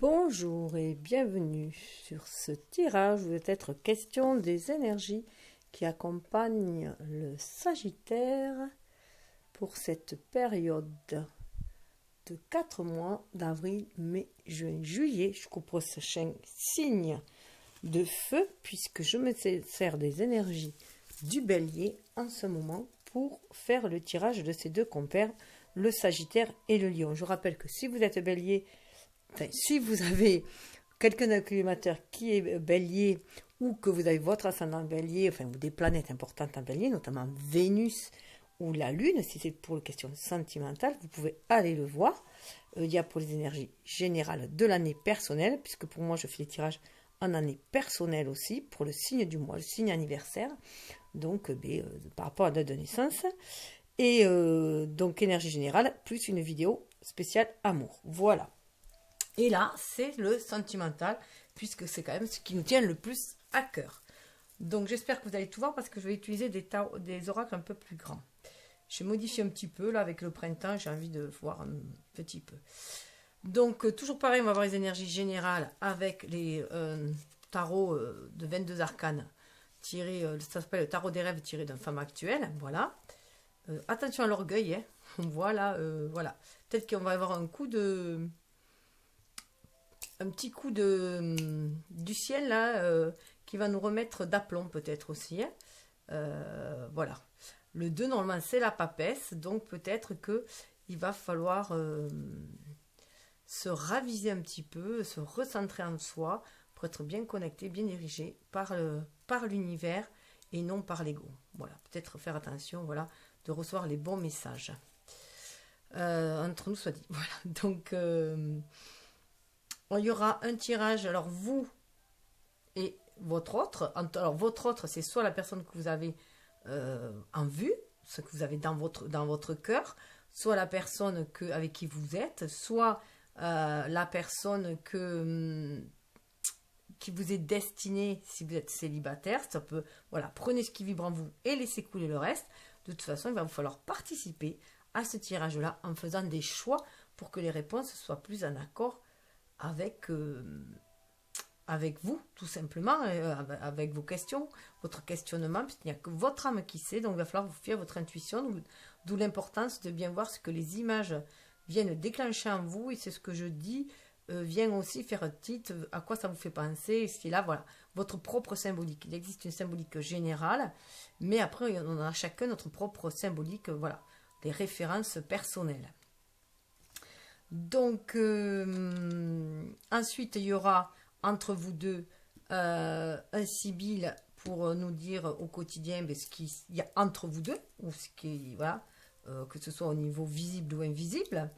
Bonjour et bienvenue sur ce tirage où il va être question des énergies qui accompagnent le Sagittaire pour cette période de 4 mois d'avril, mai, juin, juillet jusqu'au prochain signe de feu puisque je me sers des énergies du Bélier en ce moment pour faire le tirage de ces deux compères, le Sagittaire et le Lion. Je rappelle que si vous êtes Bélier, si vous avez quelqu'un d'acclimateur qui est Bélier ou que vous avez votre ascendant Bélier, ou des planètes importantes en Bélier, notamment Vénus ou la Lune, si c'est pour les questions sentimentales, vous pouvez aller le voir. Il y a pour les énergies générales de l'année personnelle, puisque pour moi je fais les tirages en année personnelle aussi, pour le signe du mois, le signe anniversaire, donc par rapport à la date de naissance. Et donc énergie générale, plus une vidéo spéciale amour. Voilà. Et là, c'est le sentimental, puisque c'est quand même ce qui nous tient le plus à cœur. Donc j'espère que vous allez tout voir, parce que je vais utiliser des oracles un peu plus grands. Je modifie un petit peu, là, avec le printemps, j'ai envie de voir un petit peu. Donc, toujours pareil, on va voir les énergies générales avec les tarots de 22 arcanes, ça s'appelle le tarot des rêves tiré d'une femme actuelle, voilà. Attention à l'orgueil, hein. Voilà. Peut-être qu'on va avoir un petit coup du ciel là qui va nous remettre d'aplomb peut-être aussi, hein. Voilà, le 2 normalement c'est la papesse, donc peut-être que il va falloir se raviser un petit peu, se recentrer en soi pour être bien connecté, bien dirigé par l'univers et non par l'ego. Voilà, peut-être faire attention, voilà, de recevoir les bons messages. Entre nous soit dit. Voilà, donc il y aura un tirage, alors vous et votre autre. Alors votre autre, c'est soit la personne que vous avez en vue, ce que vous avez dans votre cœur, soit la personne avec qui vous êtes, soit la personne qui vous est destinée si vous êtes célibataire. Ça peut, voilà, prenez ce qui vibre en vous et laissez couler le reste. De toute façon, il va vous falloir participer à ce tirage-là en faisant des choix pour que les réponses soient plus en accord avec vous, tout simplement, avec vos questions, votre questionnement, puisqu'il n'y a que votre âme qui sait, donc il va falloir vous fier à votre intuition, d'où l'importance de bien voir ce que les images viennent déclencher en vous, et c'est ce que je dis, vient aussi faire un titre, à quoi ça vous fait penser, et ce qui est là, voilà, votre propre symbolique. Il existe une symbolique générale, mais après, on a chacun notre propre symbolique, voilà, des références personnelles. Donc, ensuite, il y aura entre vous deux un sibylle pour nous dire au quotidien ce qu'il y a entre vous deux, ou ce qui, voilà, que ce soit au niveau visible ou invisible.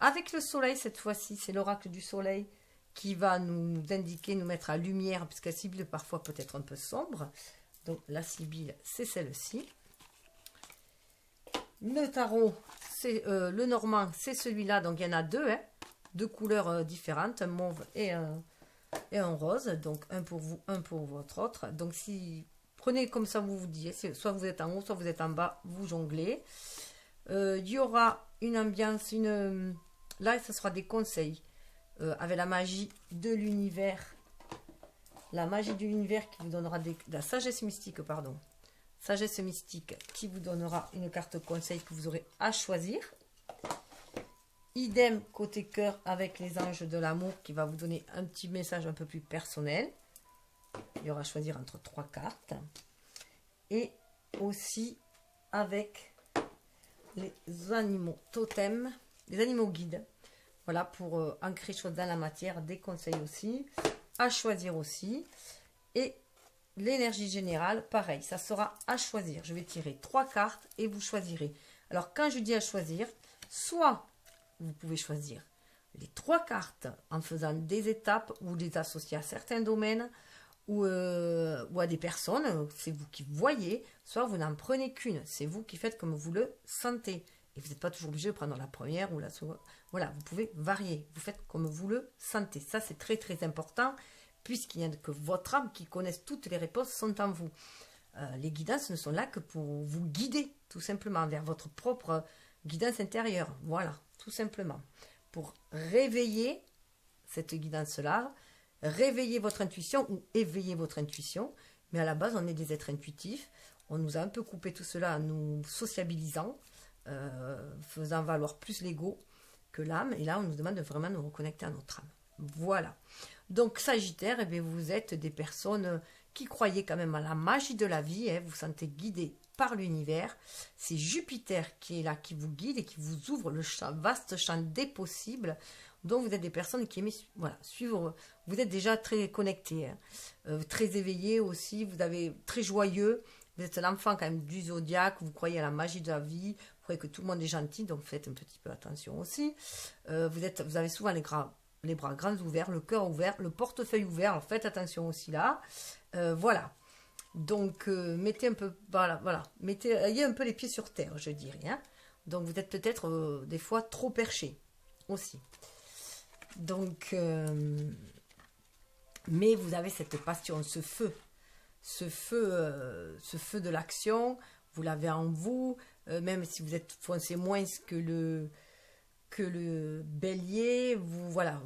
Avec le soleil, cette fois-ci, c'est l'oracle du soleil qui va nous indiquer, nous mettre à lumière, puisque la sibylle parfois peut être un peu sombre. Donc, la sibylle, c'est celle-ci. Le tarot, c'est le normand, c'est celui-là. Donc, il y en a deux, hein, deux couleurs différentes, un mauve et un rose. Donc, un pour vous, un pour votre autre. Donc, prenez comme ça vous dites, soit vous êtes en haut, soit vous êtes en bas, vous jonglez. Il y aura une ambiance, là, ce sera des conseils avec la magie de l'univers. La magie de l'univers qui vous donnera la sagesse mystique, pardon. Sagesse mystique qui vous donnera une carte conseil que vous aurez à choisir. Idem côté cœur avec les anges de l'amour qui va vous donner un petit message un peu plus personnel. Il y aura à choisir entre 3 cartes. Et aussi avec les animaux totems, les animaux guides. Voilà, pour ancrer choses dans la matière, des conseils aussi. À choisir aussi. Et l'énergie générale, pareil, ça sera à choisir. Je vais tirer 3 cartes et vous choisirez. Alors, quand je dis à choisir, soit vous pouvez choisir les 3 cartes en faisant des étapes ou les associer à certains domaines ou à des personnes, c'est vous qui voyez, soit vous n'en prenez qu'une, c'est vous qui faites comme vous le sentez. Et vous n'êtes pas toujours obligé de prendre la première ou la seconde. Voilà, vous pouvez varier, vous faites comme vous le sentez. Ça, c'est très très important, puisqu'il n'y a que votre âme qui connaisse toutes les réponses sont en vous. Les guidances ne sont là que pour vous guider, tout simplement, vers votre propre guidance intérieure. Voilà, tout simplement. Pour réveiller cette guidance-là. Réveillez votre intuition ou éveillez votre intuition. Mais à la base, on est des êtres intuitifs. On nous a un peu coupé tout cela en nous sociabilisant, faisant valoir plus l'ego que l'âme. Et là, on nous demande de vraiment nous reconnecter à notre âme. Voilà. Donc, Sagittaire, eh bien, vous êtes des personnes qui croyez quand même à la magie de la vie. Vous vous sentez guidé par l'univers. C'est Jupiter qui est là, qui vous guide et qui vous ouvre le vaste champ des possibles. Donc, vous êtes des personnes qui aiment suivre. Vous êtes déjà très connectés, très éveillés aussi. Vous avez très joyeux. Vous êtes l'enfant quand même du zodiaque. Vous croyez à la magie de la vie. Vous croyez que tout le monde est gentil. Donc, faites un petit peu attention aussi. Vous avez souvent les bras grands ouverts, le cœur ouvert, le portefeuille ouvert. Alors, faites attention aussi là. Voilà. Donc, mettez un peu, ayez un peu les pieds sur terre, je dirais. Hein. Donc, vous êtes peut-être des fois trop perché aussi. Donc, mais vous avez cette passion, ce feu de l'action. Vous l'avez en vous, même si vous foncez moins que le bélier, il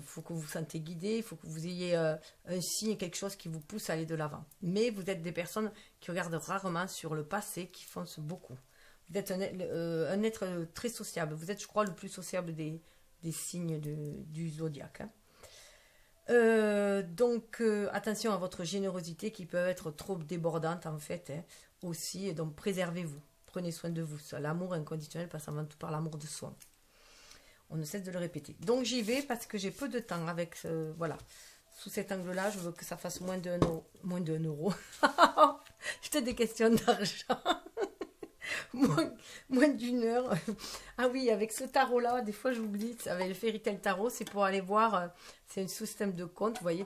faut que vous vous sentez guidé, il faut que vous ayez un signe, quelque chose qui vous pousse à aller de l'avant. Mais vous êtes des personnes qui regardent rarement sur le passé, qui foncent beaucoup. Vous êtes un être très sociable. Vous êtes, je crois, le plus sociable des signes du zodiaque. Donc, attention à votre générosité qui peut être trop débordante en fait, aussi. Et donc, préservez-vous. Prenez soin de vous. L'amour inconditionnel passe avant tout par l'amour de soi. On ne cesse de le répéter. Donc j'y vais parce que j'ai peu de temps avec sous cet angle-là, je veux que ça fasse moins d'1 euro. Moins d'1 euro. C'était des questions d'argent. moins d'une heure. Ah oui, avec ce tarot-là, des fois j'oublie, avec le Fairy Tail Tarot, c'est pour aller voir, c'est un système de compte. Vous voyez,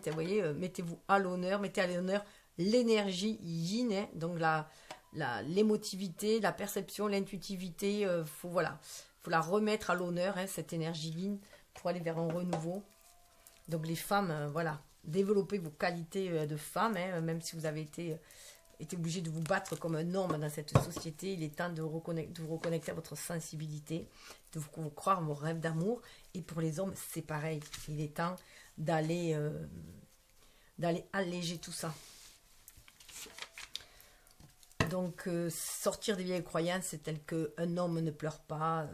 mettez-vous à l'honneur, mettez à l'honneur l'énergie yin, donc l'émotivité, la perception, l'intuitivité, faut la remettre à l'honneur, cette énergie yin, pour aller vers un renouveau. Donc les femmes, développez vos qualités de femme, même si vous avez été obligé de vous battre comme un homme dans cette société. Il est temps de vous reconnecter à votre sensibilité, de vous croire vos rêves d'amour. Et pour les hommes, c'est pareil. Il est temps d'aller alléger tout ça. Donc, sortir des vieilles croyances telles qu'un homme ne pleure pas,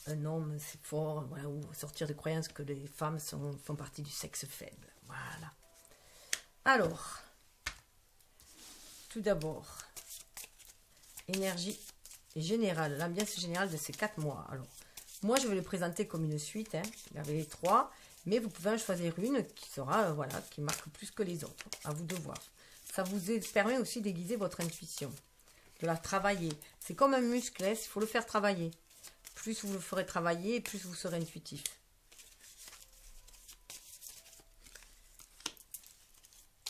un homme c'est fort, ou sortir des croyances que les femmes font partie du sexe faible. Voilà. Alors, tout d'abord, énergie générale, l'ambiance générale de ces 4 mois. Alors, moi je vais le présenter comme une suite, il y avait les 3, mais vous pouvez en choisir une qui sera, qui marque plus que les autres, à vous de voir. Ça vous permet aussi d'aiguiser votre intuition, de la travailler. C'est comme un muscle, il faut le faire travailler. Plus vous le ferez travailler, plus vous serez intuitif.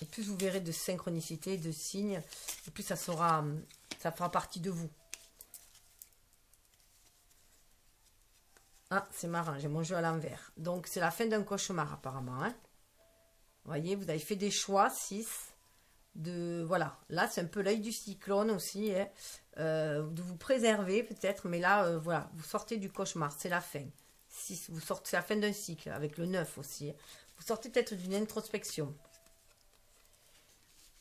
Et plus vous verrez de synchronicité, de signes, et plus ça fera partie de vous. Ah, c'est marrant, j'ai mon jeu à l'envers. Donc, c'est la fin d'un cauchemar, apparemment. Vous voyez, vous avez fait des choix, 6. Là c'est un peu l'œil du cyclone aussi, de vous préserver peut-être, mais là vous sortez du cauchemar, c'est la fin. 6, c'est la fin d'un cycle avec le 9 aussi. Vous sortez peut-être d'une introspection.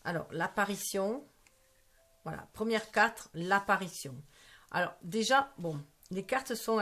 Alors l'apparition, première carte, l'apparition. Alors déjà, les cartes sont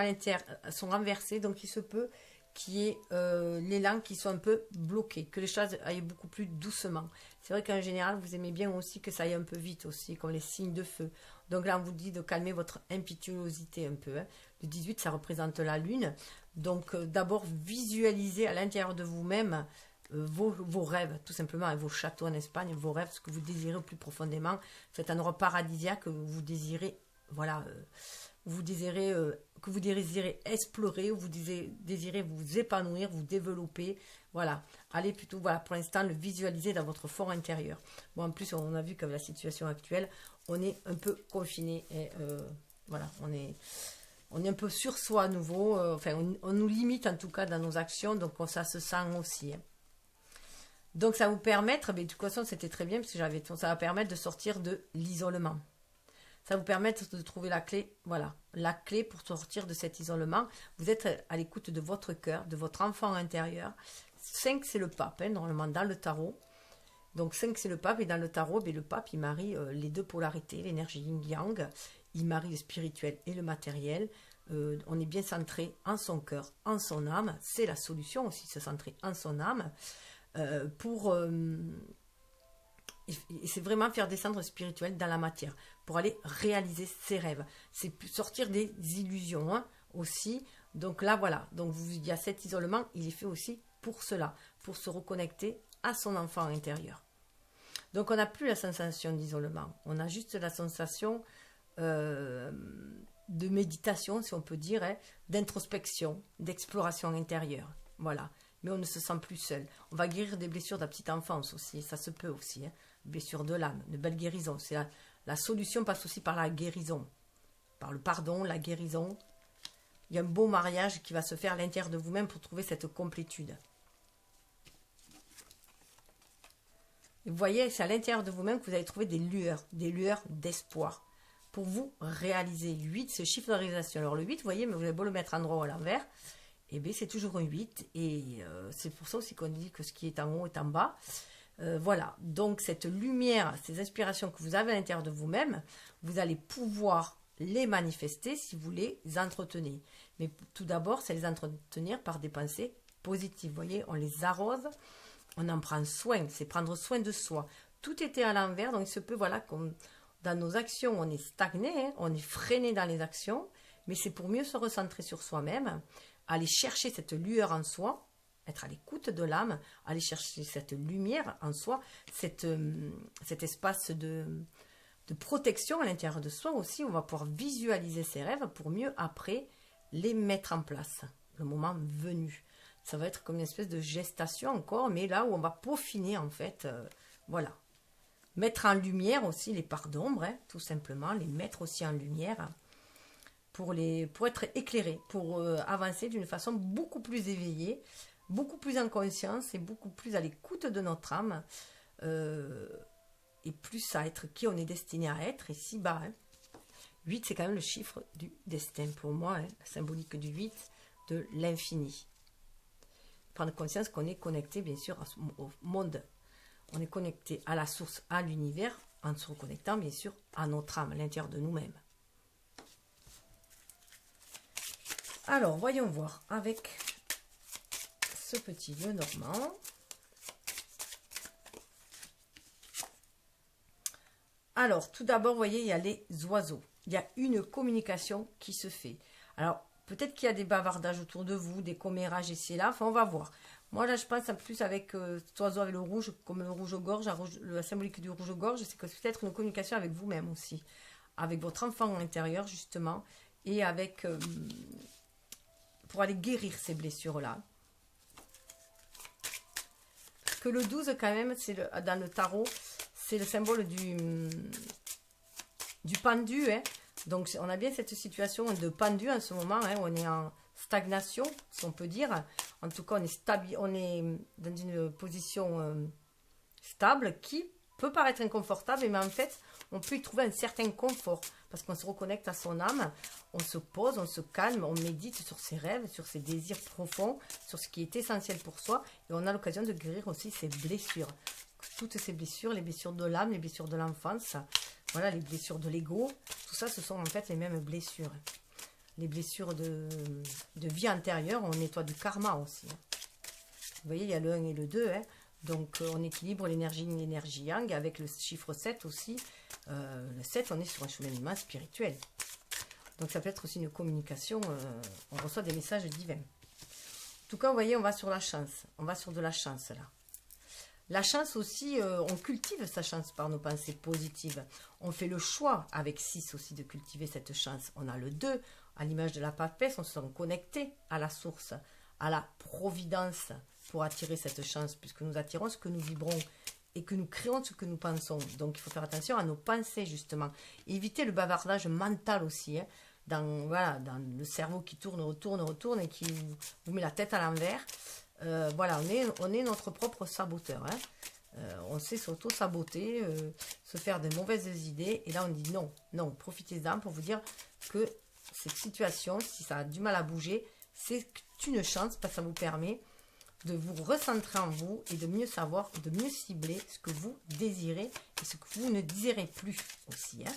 sont renversées, donc il se peut qu'il y ait l'élan qui soit un peu bloqué, que les choses aillent beaucoup plus doucement. C'est vrai qu'en général, vous aimez bien aussi que ça aille un peu vite aussi, comme les signes de feu. Donc là, on vous dit de calmer votre impétuosité un peu. Le 18, ça représente la lune. Donc d'abord, visualisez à l'intérieur de vous-même vos rêves, tout simplement, et vos châteaux en Espagne, vos rêves, ce que vous désirez au plus profondément. C'est un endroit paradisiaque que vous désirez, que vous désirez explorer, ou vous désirez vous épanouir, vous développer. Allez plutôt, pour l'instant, le visualiser dans votre fort intérieur. En plus, on a vu qu'avec la situation actuelle, on est un peu confiné. Et on est un peu sur soi à nouveau. On nous limite en tout cas dans nos actions, donc ça se sent aussi. Donc, ça va vous permettre, mais de toute façon, c'était très bien, parce que ça va permettre de sortir de l'isolement. Ça va vous permettre de trouver la clé, la clé pour sortir de cet isolement. Vous êtes à l'écoute de votre cœur, de votre enfant intérieur. 5 c'est le pape, hein, normalement dans le tarot. Donc 5 c'est le pape, et dans le tarot, le pape il marie les deux polarités, l'énergie yin-yang, il marie le spirituel et le matériel. On est bien centré en son cœur, en son âme, c'est la solution aussi, se centrer en son âme, et c'est vraiment faire descendre le spirituel dans la matière, pour aller réaliser ses rêves. C'est sortir des illusions, hein, aussi. Donc là, voilà, donc il y a cet isolement, il est fait aussi pour cela, pour se reconnecter à son enfant intérieur. Donc on n'a plus la sensation d'isolement, on a juste la sensation de méditation, si on peut dire, hein, d'introspection, d'exploration intérieure. Voilà, mais on ne se sent plus seul. On va guérir des blessures de la petite enfance aussi, ça se peut aussi, hein. Blessures de l'âme, de belle guérison. C'est la solution passe aussi par la guérison, par le pardon, la guérison. Il y a un beau mariage qui va se faire à l'intérieur de vous-même pour trouver cette complétude. Et vous voyez, c'est à l'intérieur de vous-même que vous allez trouver des lueurs d'espoir pour vous réaliser. 8, c'est le chiffre de réalisation. Alors le 8, vous voyez, mais vous avez beau le mettre en droit ou à l'envers, et bien c'est toujours un 8. Et c'est pour ça aussi qu'on dit que ce qui est en haut est en bas. Voilà, donc cette lumière, ces inspirations que vous avez à l'intérieur de vous-même, vous allez pouvoir les manifester si vous les entretenez. Mais tout d'abord, c'est les entretenir par des pensées positives. Vous voyez, on les arrose, on en prend soin, c'est prendre soin de soi. Tout était à l'envers, donc il se peut, voilà, comme dans nos actions, on est stagné, hein, on est freiné dans les actions, mais c'est pour mieux se recentrer sur soi-même, aller chercher cette lueur en soi, être à l'écoute de l'âme, aller chercher cette lumière en soi, cet espace de protection à l'intérieur de soi aussi. On va pouvoir visualiser ses rêves pour mieux après les mettre en place, le moment venu. Ça va être comme une espèce de gestation encore, mais là où on va peaufiner en fait, voilà. Mettre en lumière aussi les parts d'ombre, hein, tout simplement, les mettre aussi en lumière pour être éclairé, pour avancer d'une façon beaucoup plus éveillée, beaucoup plus en conscience et beaucoup plus à l'écoute de notre âme, et plus à être qui on est destiné à être ici-bas. Hein. 8, c'est quand même le chiffre du destin pour moi, hein, la symbolique du 8, de l'infini. Prendre conscience qu'on est connecté, bien sûr, au monde. On est connecté à la source, à l'univers, en se reconnectant, bien sûr, à notre âme, à l'intérieur de nous-mêmes. Alors, voyons voir avec ce petit lieu normand. Alors, tout d'abord, vous voyez, il y a les oiseaux. Il y a une communication qui se fait. Alors, peut-être qu'il y a des bavardages autour de vous, des commérages ici et là. Enfin, on va voir. Moi, là, je pense en plus avec cet oiseau avec le rouge, comme le rouge-gorge, la symbolique du rouge-gorge, c'est que c'est peut-être une communication avec vous-même aussi. Avec votre enfant à l'intérieur, justement. Et avec... pour aller guérir ces blessures-là. Que le 12, quand même, c'est dans le tarot, c'est le symbole du pendu. Hein. Donc, on a bien cette situation de pendu en ce moment. Hein, on est en stagnation, si on peut dire. En tout cas, on est dans une position stable qui peut paraître inconfortable, mais en fait, on peut y trouver un certain confort parce qu'on se reconnecte à son âme, on se pose, on se calme, on médite sur ses rêves, sur ses désirs profonds, sur ce qui est essentiel pour soi, et on a l'occasion de guérir aussi ses blessures. Toutes ces blessures, les blessures de l'âme, les blessures de l'enfance, voilà, les blessures de l'ego, tout ça, ce sont en fait les mêmes blessures. Les blessures de vie antérieure, on nettoie du karma aussi. Vous voyez, il y a le 1 et le 2, hein. Donc, on équilibre l'énergie yin et l'énergie yang avec le chiffre 7 aussi. Le 7, on est sur un cheminement spirituel. Donc, ça peut être aussi une communication. On reçoit des messages divins. En tout cas, vous voyez, on va sur la chance. On va sur de la chance, là. La chance aussi, on cultive sa chance par nos pensées positives. On fait le choix, avec 6 aussi, de cultiver cette chance. On a le 2, à l'image de la papesse, on se sent connecté à la source, à la providence, pour attirer cette chance, puisque nous attirons ce que nous vibrons et que nous créons ce que nous pensons. Donc, il faut faire attention à nos pensées, justement. Éviter le bavardage mental aussi, hein, dans le cerveau qui tourne, retourne et qui vous met la tête à l'envers. Voilà, on est notre propre saboteur. Hein. On sait s'auto-saboter, se faire de mauvaises idées. Et là, on dit non, profitez-en pour vous dire que cette situation, si ça a du mal à bouger, c'est une chance parce que ça vous permet de vous recentrer en vous et de mieux savoir, de mieux cibler ce que vous désirez et ce que vous ne désirez plus aussi. Hein.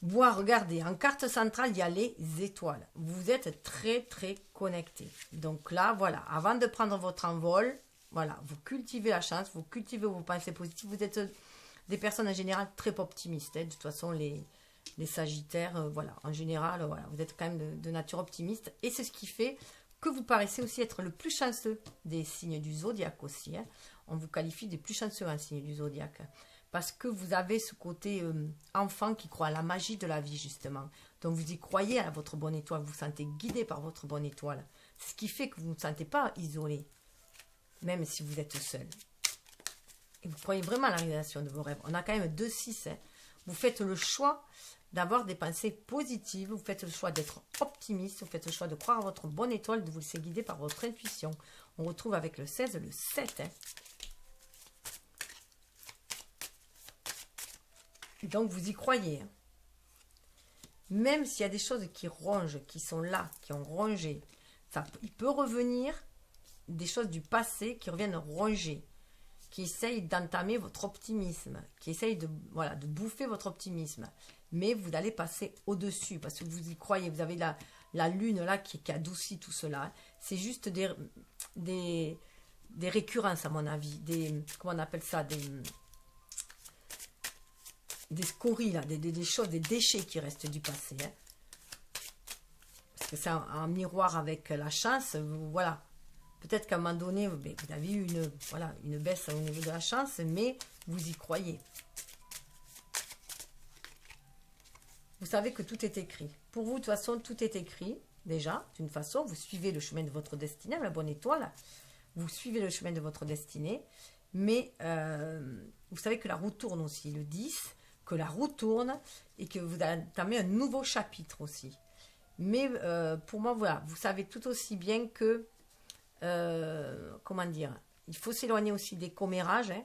Bon, regardez, en carte centrale, il y a les étoiles. Vous êtes très, très connecté. Donc là, voilà, avant de prendre votre envol, voilà, vous cultivez la chance, vous cultivez vos pensées positives. Vous êtes des personnes en général très optimistes. Hein. De toute façon, les Sagittaires, voilà, en général, voilà, vous êtes quand même de nature optimiste. Et c'est ce qui fait que vous paraissez aussi être le plus chanceux des signes du zodiaque aussi. Hein. On vous qualifie des plus chanceux en signe du zodiaque. Parce que vous avez ce côté enfant qui croit à la magie de la vie, justement. Donc, vous y croyez à votre bonne étoile. Vous vous sentez guidé par votre bonne étoile. C'est ce qui fait que vous ne vous sentez pas isolé, même si vous êtes seul. Et vous croyez vraiment à la réalisation de vos rêves. On a quand même 2-6. Hein. Vous faites le choix d'avoir des pensées positives. Vous faites le choix d'être optimiste. Vous faites le choix de croire à votre bonne étoile, de vous laisser guider par votre intuition. On retrouve avec le 16, le 7. Hein. Donc, vous y croyez. Hein. Même s'il y a des choses qui rongent, qui sont là, qui ont rongé, il peut revenir des choses du passé qui reviennent ronger, qui essayent d'entamer votre optimisme, qui essayent de, voilà, de bouffer votre optimisme. Mais vous allez passer au-dessus parce que vous y croyez. Vous avez la lune là qui adoucit tout cela. C'est juste des récurrences, à mon avis. Comment on appelle ça, des scories, là, des choses, des déchets qui restent du passé. Hein. Parce que c'est un miroir avec la chance. Voilà. Peut-être qu'à un moment donné, vous avez eu une baisse au niveau de la chance, mais vous y croyez. Vous savez que tout est écrit. Pour vous, de toute façon, tout est écrit. Déjà, d'une façon, vous suivez le chemin de votre destinée, la bonne étoile. Vous suivez le chemin de votre destinée. Mais vous savez que la roue tourne aussi, le 10, que la roue tourne et que vous entamez un nouveau chapitre aussi. Mais pour moi, voilà, vous savez tout aussi bien que, comment dire, il faut s'éloigner aussi des commérages hein,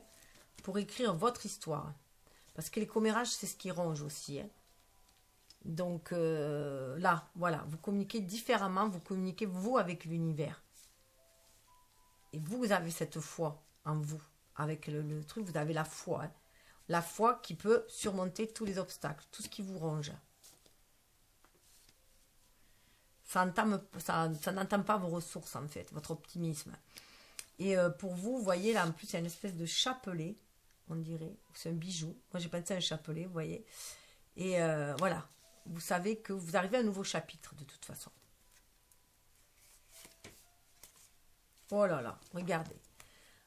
pour écrire votre histoire. Parce que les commérages, c'est ce qui ronge aussi. Hein. Donc là, voilà, vous communiquez différemment, vous communiquez vous avec l'univers. Et vous avez cette foi en vous. Avec le truc, vous avez la foi. Hein. La foi qui peut surmonter tous les obstacles, tout ce qui vous ronge. Ça n'entame pas vos ressources, en fait, votre optimisme. Et pour vous, vous voyez, là, en plus, il y a une espèce de chapelet, on dirait. C'est un bijou. Moi, j'ai pensé à un chapelet, vous voyez. Et voilà. Vous savez que vous arrivez à un nouveau chapitre, de toute façon. Oh là là, regardez.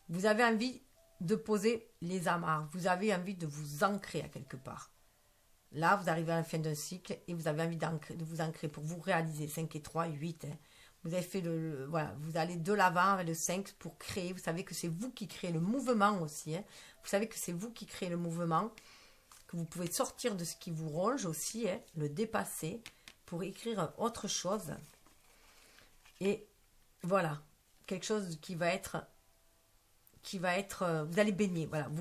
Vous avez envie de poser les amarres. Vous avez envie de vous ancrer à quelque part. Là, vous arrivez à la fin d'un cycle et vous avez envie de vous ancrer pour vous réaliser 5 et 3 et 8. Hein. Vous avez fait voilà, vous allez de l'avant avec le 5 pour créer. Vous savez que c'est vous qui créez le mouvement aussi. Hein. Vous savez que c'est vous qui créez le mouvement, que vous pouvez sortir de ce qui vous ronge aussi, hein, le dépasser pour écrire autre chose. Et voilà, quelque chose qui va être, vous allez baigner, voilà,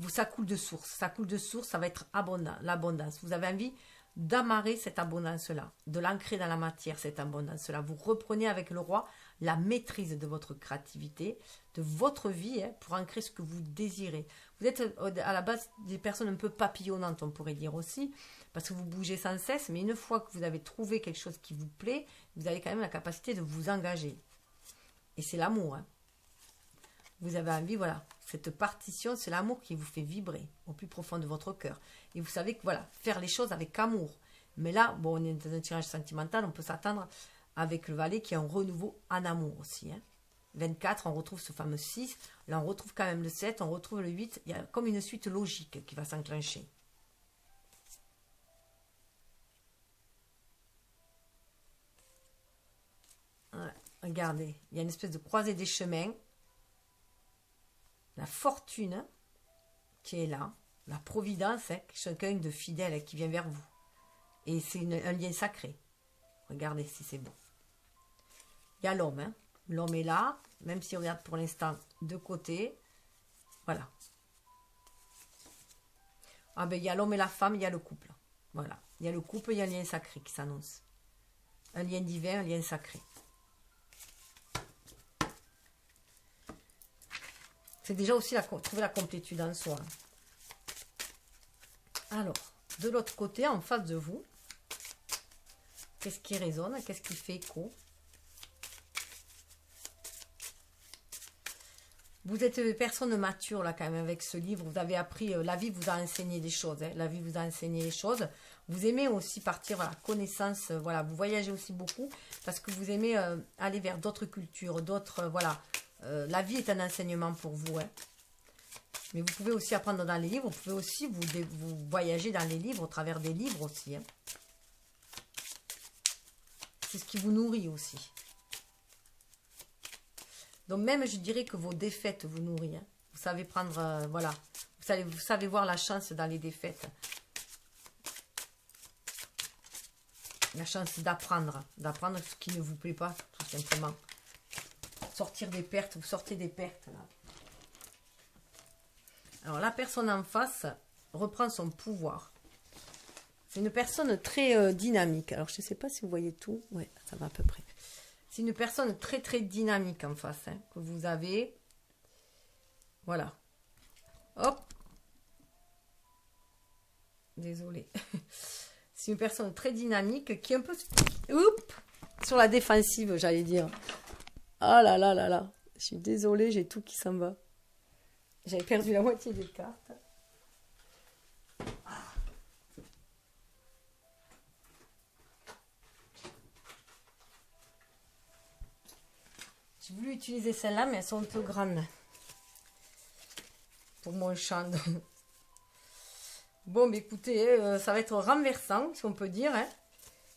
ça coule de source, ça va être abondant, l'abondance. Vous avez envie d'amarrer cette abondance-là, de l'ancrer dans la matière, cette abondance-là. Vous reprenez avec le roi la maîtrise de votre créativité, de votre vie, hein, pour ancrer ce que vous désirez. Vous êtes à la base des personnes un peu papillonnantes, on pourrait dire aussi, parce que vous bougez sans cesse, mais une fois que vous avez trouvé quelque chose qui vous plaît, vous avez quand même la capacité de vous engager. Et c'est l'amour, hein. Vous avez envie, voilà, cette partition, c'est l'amour qui vous fait vibrer au plus profond de votre cœur. Et vous savez que, voilà, faire les choses avec amour. Mais là, bon, on est dans un tirage sentimental, on peut s'attendre avec le valet qui est un renouveau en amour aussi. Hein. 24, on retrouve ce fameux 6. Là, on retrouve quand même le 7, on retrouve le 8. Il y a comme une suite logique qui va s'enclencher. Ouais, regardez, il y a une espèce de croisée des chemins. La fortune qui est là, la providence, hein, quelqu'un de fidèle qui vient vers vous. Et c'est un lien sacré. Regardez si c'est beau. Il y a l'homme. Hein. L'homme est là, même si on regarde pour l'instant de côté. Voilà. Ah ben, il y a l'homme et la femme, il y a le couple. Voilà. Il y a le couple, il y a un lien sacré qui s'annonce. Un lien divin, un lien sacré. C'est déjà aussi trouver la complétude en soi. Alors, de l'autre côté, en face de vous, qu'est-ce qui résonne? Qu'est-ce qui fait écho? Vous êtes une personne mature, là, quand même, avec ce livre. Vous avez appris, la vie vous a enseigné des choses. Hein, la vie vous a enseigné des choses. Vous aimez aussi partir, voilà, connaissance, voilà, vous voyagez aussi beaucoup, parce que vous aimez aller vers d'autres cultures, d'autres, voilà. La vie est un enseignement pour vous, hein. Mais vous pouvez aussi apprendre dans les livres, vous pouvez aussi vous voyager dans les livres, au travers des livres aussi, hein. C'est ce qui vous nourrit aussi. Donc même, je dirais que vos défaites vous nourrissent. Hein. Vous savez prendre, voilà, vous savez voir la chance dans les défaites. La chance d'apprendre ce qui ne vous plaît pas, tout simplement. Sortir des pertes, vous sortez des pertes, là. Alors, la personne en face reprend son pouvoir. C'est une personne très dynamique. Alors, je ne sais pas si vous voyez tout. Ouais, ça va à peu près. C'est une personne très, très dynamique en face, hein, que vous avez. Voilà. Hop. Désolée. C'est une personne très dynamique qui est un peu... Oups, sur la défensive, j'allais dire. Ah là là là là. Je suis désolée, j'ai tout qui s'en va. J'avais perdu la moitié des cartes. J'ai voulu utiliser celle-là, mais elles sont un peu grandes. Pour mon champ. Bon, mais écoutez, ça va être renversant, si on peut dire. Hein.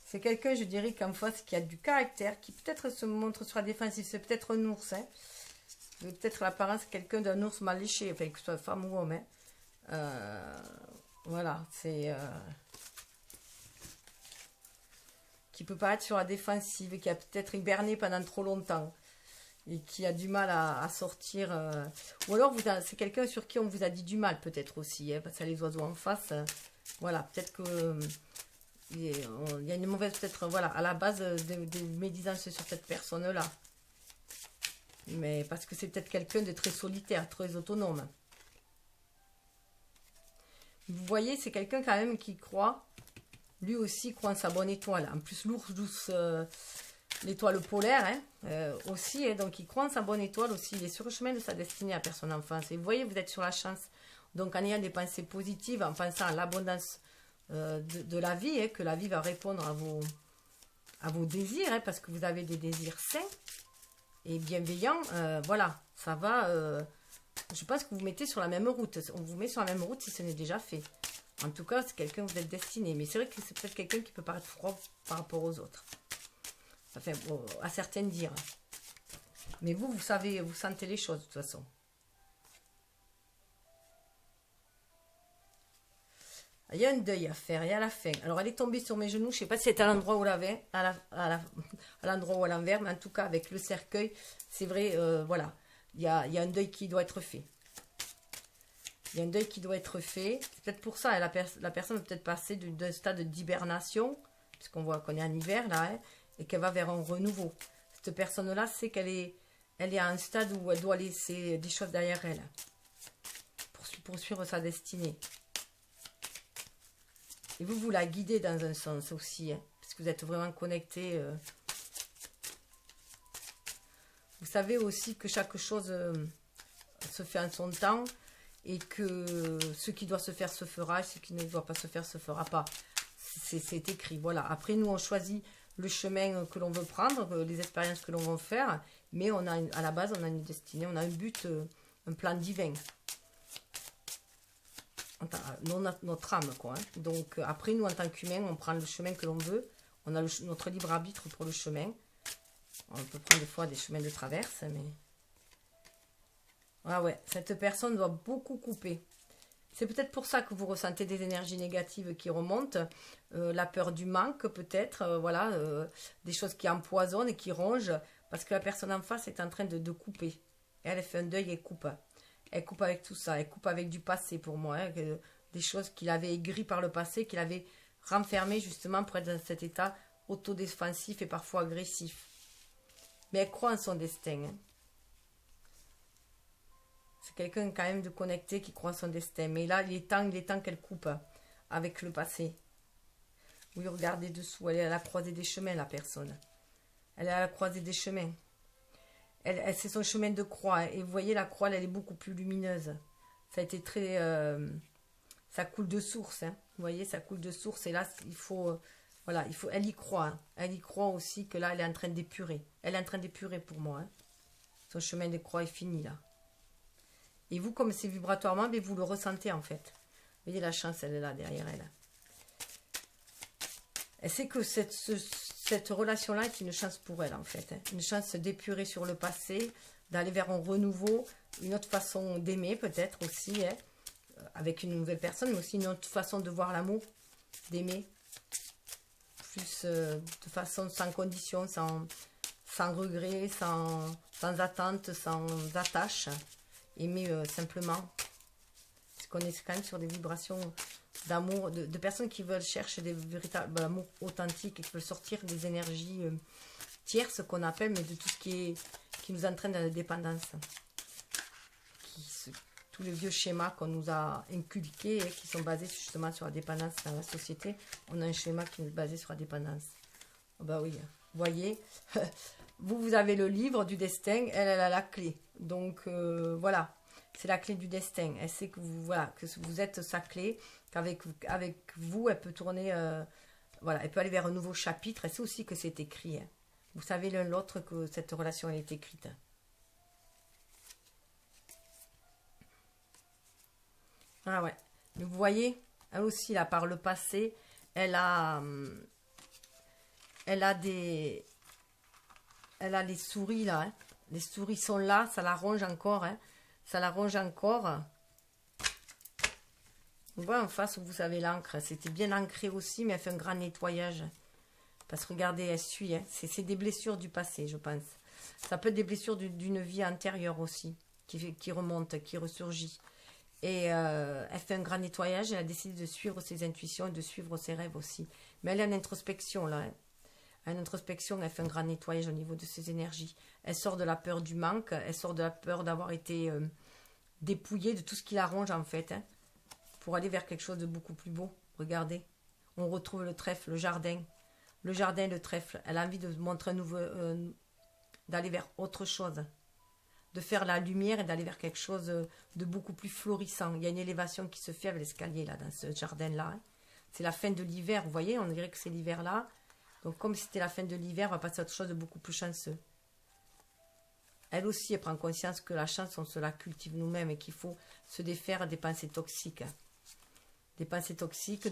C'est quelqu'un, je dirais, qu'en face, qui a du caractère, qui peut-être se montre sur la défensive. C'est peut-être un ours. Hein. Peut-être l'apparence quelqu'un d'un ours mal léché, enfin, que ce soit femme ou homme. Hein. Voilà, c'est... qui peut pas être sur la défensive, qui a peut-être hiberné pendant trop longtemps. Et qui a du mal à sortir. Ou alors, c'est quelqu'un sur qui on vous a dit du mal, peut-être aussi. Hein, parce que les oiseaux en face. Voilà, peut-être que... il y a une mauvaise, peut-être, voilà, à la base des médisances sur cette personne-là. Mais parce que c'est peut-être quelqu'un de très solitaire, très autonome. Vous voyez, c'est quelqu'un quand même qui croit, lui aussi croit en sa bonne étoile. En plus, l'ours douce, l'étoile polaire, hein, aussi, hein, donc il croit en sa bonne étoile aussi. Il est sur le chemin de sa destinée à personne en face. Et vous voyez, vous êtes sur la chance. Donc en ayant des pensées positives, en pensant à l'abondance de la vie, hein, que la vie va répondre à vos désirs, hein, parce que vous avez des désirs sains et bienveillants, voilà, ça va, je pense que vous mettez sur la même route, on vous met sur la même route si ce n'est déjà fait. En tout cas, c'est quelqu'un que vous êtes destiné, mais c'est vrai que c'est peut-être quelqu'un qui peut paraître froid par rapport aux autres. Enfin, bon, à certains dire. Mais vous, vous savez, vous sentez les choses de toute façon. Il y a un deuil à faire, et à la fin. Alors, elle est tombée sur mes genoux. Je ne sais pas si c'est à l'endroit où elle avait, à l'endroit ou à l'envers, mais en tout cas, avec le cercueil, c'est vrai, voilà. Il y a un deuil qui doit être fait. Il y a un deuil qui doit être fait. C'est peut-être pour ça, la personne va peut-être passer d'un stade d'hibernation, puisqu'on voit qu'on est en hiver, là, hein, et qu'elle va vers un renouveau. Cette personne-là, c'est qu'elle est à un stade où elle doit laisser des choses derrière elle, pour poursuivre sa destinée. Et vous la guidez dans un sens aussi, hein, parce que vous êtes vraiment connecté. Vous savez aussi que chaque chose se fait en son temps, et que ce qui doit se faire se fera, et ce qui ne doit pas se faire se fera pas. C'est écrit, voilà. Après, nous, on choisit le chemin que l'on veut prendre, les expériences que l'on veut faire, mais on a à la base, on a une destinée, on a un but, un plan divin. Notre âme, quoi. Hein. Donc, après, nous, en tant qu'humains, on prend le chemin que l'on veut. On a notre libre arbitre pour le chemin. On peut prendre des fois des chemins de traverse, mais... Ah ouais, cette personne doit beaucoup couper. C'est peut-être pour ça que vous ressentez des énergies négatives qui remontent. La peur du manque, peut-être. Voilà, des choses qui empoisonnent et qui rongent. Parce que la personne en face est en train de couper. Elle fait un deuil et coupe. Elle coupe avec tout ça. Elle coupe avec du passé pour moi. Hein, des choses qu'il avait aigries par le passé, qu'il avait renfermées justement pour être dans cet état autodéfensif et parfois agressif. Mais elle croit en son destin. Hein. C'est quelqu'un quand même de connecté qui croit en son destin. Mais là, il est temps qu'elle coupe avec le passé. Oui, regardez dessous, elle est à la croisée des chemins, la personne. Elle est à la croisée des chemins. C'est son chemin de croix. Et vous voyez, la croix, elle est beaucoup plus lumineuse. Ça a été très... ça coule de source. Hein. Vous voyez, ça coule de source. Et là, il faut... voilà, elle y croit. Hein. Elle y croit aussi que là, elle est en train d'épurer. Elle est en train d'épurer pour moi. Hein. Son chemin de croix est fini, là. Et vous, comme c'est vibratoirement, mais vous le ressentez, en fait. Vous voyez, la chance, elle est là, derrière elle. Elle sait que cette relation-là est une chance pour elle, en fait. Hein. Une chance d'épurer sur le passé, d'aller vers un renouveau, une autre façon d'aimer, peut-être aussi, hein, avec une nouvelle personne, mais aussi une autre façon de voir l'amour, d'aimer. Plus de façon sans condition, sans regret, sans attente, sans attache. Aimer simplement. Parce qu'on est quand même sur des vibrations d'amour, de personnes qui veulent chercher des véritables amours authentiques et qui veulent sortir des énergies tierces qu'on appelle, mais de tout ce qui nous entraîne dans la dépendance. Tous les vieux schémas qu'on nous a inculqués et qui sont basés justement sur la dépendance dans la société. On a un schéma qui est basé sur la dépendance. Oh bah oui, vous voyez, vous avez le livre du destin, elle a la clé. Donc voilà, c'est la clé du destin. Elle sait que vous êtes sa clé, qu'avec vous, elle peut tourner, voilà, elle peut aller vers un nouveau chapitre. Elle sait aussi que c'est écrit. Hein. Vous savez l'un l'autre que cette relation elle est écrite. Ah ouais, mais vous voyez, elle aussi là, par le passé, elle a les souris là. Hein. Les souris sont là, ça la ronge encore. Hein. Ça la ronge encore. On voit en face où vous avez l'encre. C'était bien ancré aussi, mais elle fait un grand nettoyage. Parce que regardez, elle suit. Hein. C'est des blessures du passé, je pense. Ça peut être des blessures d'une vie antérieure aussi, qui remonte, qui ressurgit. Et elle fait un grand nettoyage. Elle a décidé de suivre ses intuitions et de suivre ses rêves aussi. Mais elle est en introspection là. Hein. En introspection, elle fait un grand nettoyage au niveau de ses énergies. Elle sort de la peur du manque, elle sort de la peur d'avoir été dépouillée de tout ce qui la ronge en fait, hein, pour aller vers quelque chose de beaucoup plus beau. Regardez, on retrouve le trèfle, le jardin, le trèfle. Elle a envie de montrer un nouveau, d'aller vers autre chose, de faire la lumière et d'aller vers quelque chose de beaucoup plus florissant. Il y a une élévation qui se fait avec l'escalier là, dans ce jardin-là. Hein. C'est la fin de l'hiver, vous voyez, on dirait que c'est l'hiver là. Donc, comme c'était la fin de l'hiver, on va passer à autre chose de beaucoup plus chanceux. Elle aussi, elle prend conscience que la chance, on se la cultive nous-mêmes et qu'il faut se défaire des pensées toxiques. Des pensées toxiques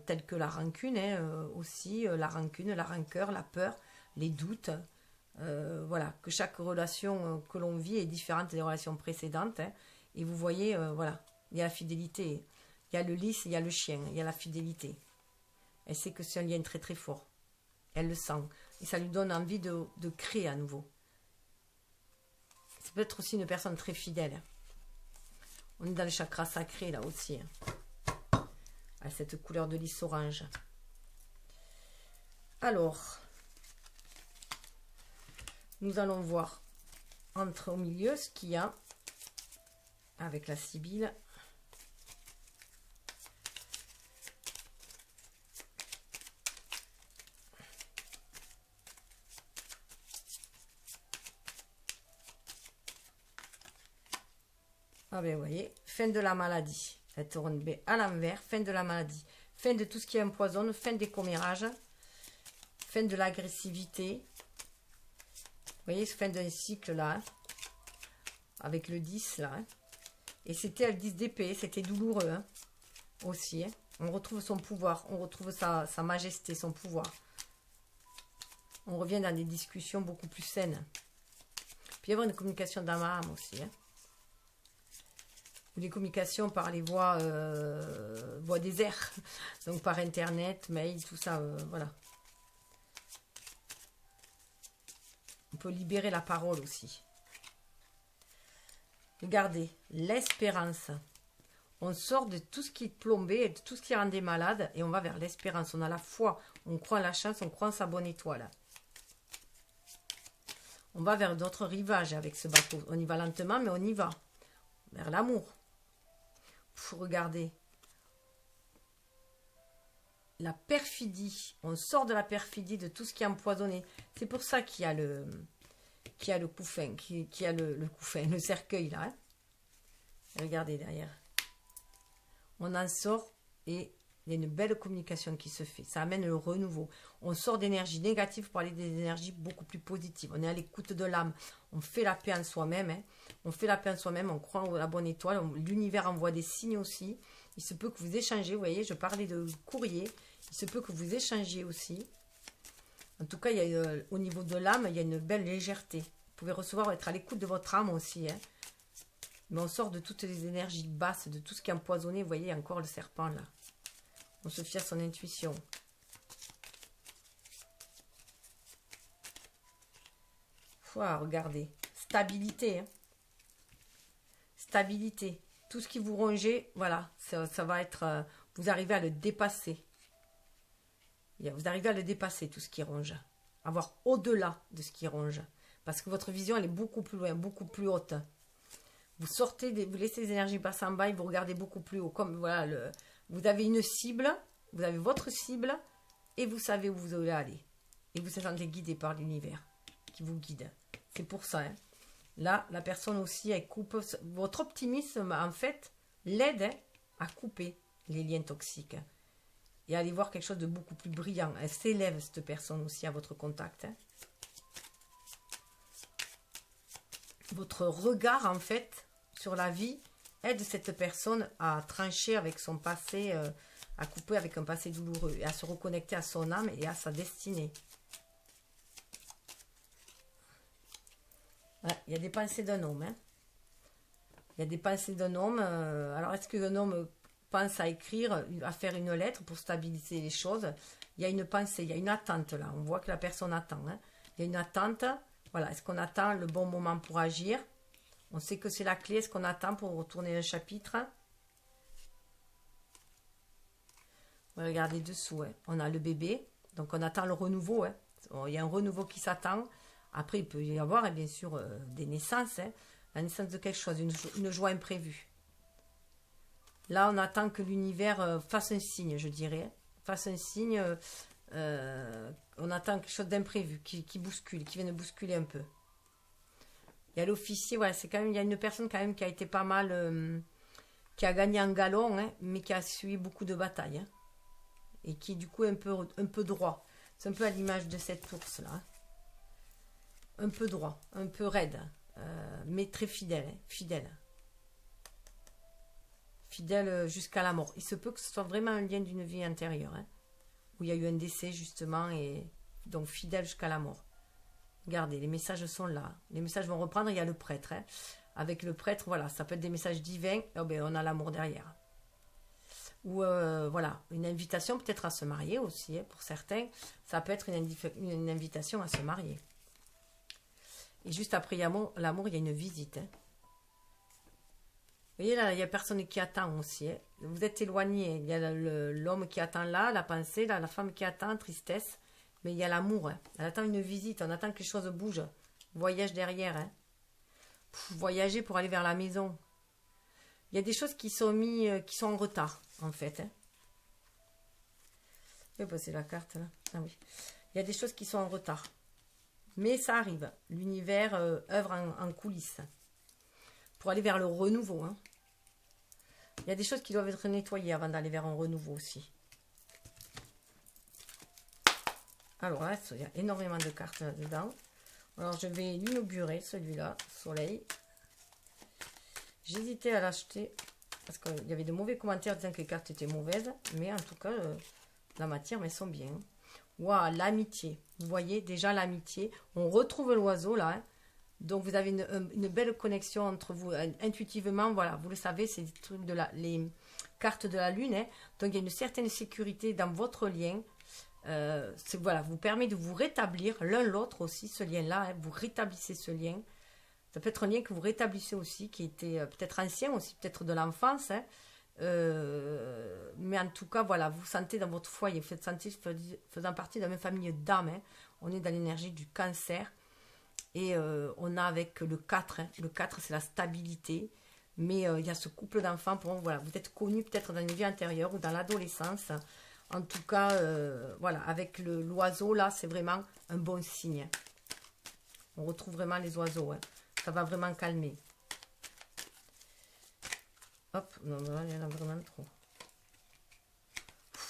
telles que la rancune, hein, aussi, la rancune, la rancœur, la peur, les doutes. Voilà, que chaque relation que l'on vit est différente des relations précédentes. Hein, et vous voyez, voilà, il y a la fidélité. Il y a le lys, il y a le chien, il y a la fidélité. Elle sait que c'est un lien très très fort. Elle le sent. Et ça lui donne envie de créer à nouveau. C'est peut-être aussi une personne très fidèle. On est dans le chakra sacré là aussi. À cette couleur de lys orange. Alors, nous allons voir au milieu ce qu'il y a avec la Sibylle. Ah ben vous voyez, fin de la maladie. Elle tourne B à l'envers, fin de la maladie. Fin de tout ce qui empoisonne, fin des commérages, fin de l'agressivité. Vous voyez, fin d'un cycle là, hein, avec le 10 là. Hein. Et c'était le 10 d'épée, c'était douloureux hein, aussi. Hein. On retrouve son pouvoir, on retrouve sa majesté, son pouvoir. On revient dans des discussions beaucoup plus saines. Puis il y avoir une communication d'âme à âme aussi. Hein. Les communications par les voies des airs, donc par internet, mail, tout ça, voilà. On peut libérer la parole aussi. Regardez, l'espérance. On sort de tout ce qui est plombé, de tout ce qui rendait malade, et on va vers l'espérance. On a la foi, on croit en la chance, on croit en sa bonne étoile. On va vers d'autres rivages avec ce bateau. On y va lentement, mais on y va. vers l'amour. Regardez. La perfidie. On sort de la perfidie, de tout ce qui est empoisonné. C'est pour ça qu'il y a le couffin, qu'il y a le couffin, le cercueil là. Hein. Regardez derrière. On en sort et il y a une belle communication qui se fait. Ça amène le renouveau. On sort d'énergie négative pour aller des énergies beaucoup plus positives. On est à l'écoute de l'âme. On fait la paix en soi-même. Hein. On fait la paix en soi-même. On croit à la bonne étoile. L'univers envoie des signes aussi. Il se peut que vous échangez. Vous voyez, je parlais de courrier. Il se peut que vous échangiez aussi. En tout cas, il y a, au niveau de l'âme, il y a une belle légèreté. Vous pouvez recevoir, être à l'écoute de votre âme aussi. Hein. Mais on sort de toutes les énergies basses, de tout ce qui est empoisonné. Vous voyez, il y a encore le serpent là. On se fie à son intuition. Regardez. Stabilité. Hein. Stabilité. Tout ce qui vous rongeait, voilà, ça va être... vous arrivez à le dépasser. Vous arrivez à le dépasser, tout ce qui ronge. Avoir au-delà de ce qui ronge. Parce que votre vision, elle est beaucoup plus loin, beaucoup plus haute. Vous sortez, vous laissez les énergies passer en bas et vous regardez beaucoup plus haut. Comme, voilà, vous avez une cible, vous avez votre cible et vous savez où vous allez aller. Et vous êtes sentez guidé par l'univers qui vous guide. C'est pour ça. Hein. Là, la personne aussi, elle coupe. Votre optimisme, en fait, l'aide à couper les liens toxiques. Et à aller voir quelque chose de beaucoup plus brillant. Elle s'élève, cette personne aussi, à votre contact. Hein. Votre regard, en fait, sur la vie, aide cette personne à trancher avec son passé, à couper avec un passé douloureux, et à se reconnecter à son âme et à sa destinée. Ouais, il y a des pensées d'un homme. Hein. Il y a des pensées d'un homme. Alors, est-ce qu'un homme pense à écrire, à faire une lettre pour stabiliser les choses? Il y a une pensée, il y a une attente là. On voit que la personne attend. Hein. Il y a une attente. Voilà, est-ce qu'on attend le bon moment pour agir? On sait que c'est la clé. Est-ce qu'on attend pour retourner le chapitre? Regardez dessous. Hein. On a le bébé. Donc, on attend le renouveau. Hein. Il y a un renouveau qui s'attend. Après, il peut y avoir, bien sûr, des naissances. Hein. La naissance de quelque chose, une joie imprévue. Là, on attend que l'univers fasse un signe, je dirais. Fasse un signe. On attend quelque chose d'imprévu, qui bouscule, qui vienne bousculer un peu. Il y a l'officier, voilà, c'est quand même, il y a une personne quand même qui a été pas mal, qui a gagné en galon, hein, mais qui a suivi beaucoup de batailles. Hein, et qui est du coup un peu droit. C'est un peu à l'image de cette ours là. Hein. Un peu droit, un peu raide, mais très fidèle. Hein, fidèle. Fidèle jusqu'à la mort. Il se peut que ce soit vraiment un lien d'une vie intérieure. Hein, où il y a eu un décès justement, et donc fidèle jusqu'à la mort. Regardez, les messages sont là. Les messages vont reprendre, il y a le prêtre. Hein. Avec le prêtre, voilà, ça peut être des messages divins. Oh ben, on a l'amour derrière. Ou voilà, une invitation peut-être à se marier aussi. Hein, pour certains, ça peut être une invitation à se marier. Et juste après l'amour, il y a une visite. Hein. Vous voyez là, il y a personne qui attend aussi. Hein. Vous êtes éloigné. Il y a l'homme qui attend là, la pensée, là, la femme qui attend, tristesse. Mais il y a l'amour. Hein. Elle attend une visite. On attend que les choses bougent. Voyage derrière. Hein. Voyager pour aller vers la maison. Il y a des choses qui sont en retard, en fait. Hein. Je vais passer la carte là. Ah oui. Il y a des choses qui sont en retard. Mais ça arrive. L'univers œuvre en coulisses. Pour aller vers le renouveau. Hein. Il y a des choses qui doivent être nettoyées avant d'aller vers un renouveau aussi. Alors là, il y a énormément de cartes dedans. Alors je vais l'inaugurer, celui-là, Soleil. J'hésitais à l'acheter parce qu'il y avait de mauvais commentaires disant que les cartes étaient mauvaises. Mais en tout cas, la matière, elles sont bien. Waouh, l'amitié. Vous voyez déjà l'amitié. On retrouve l'oiseau là. Hein. Donc vous avez une belle connexion entre vous. Intuitivement, voilà, vous le savez, c'est des trucs les cartes de la lune. Hein. Donc il y a une certaine sécurité dans votre lien. Voilà, vous permet de vous rétablir l'un l'autre aussi, ce lien-là. Hein. Vous rétablissez ce lien. Ça peut être un lien que vous rétablissez aussi, qui était peut-être ancien aussi, peut-être de l'enfance. Hein. Mais en tout cas, voilà, vous sentez dans votre foyer, vous sentez faisant partie de la même famille d'âmes. Hein. On est dans l'énergie du cancer. Et on a avec le 4. Hein. Le 4, c'est la stabilité. Mais il y a ce couple d'enfants, pour voilà, vous êtes connus peut-être dans une vie antérieure ou dans l'adolescence. En tout cas, voilà, avec l'oiseau, là, c'est vraiment un bon signe. On retrouve vraiment les oiseaux, hein. Ça va vraiment calmer. Hop, non, là, il y en a vraiment trop.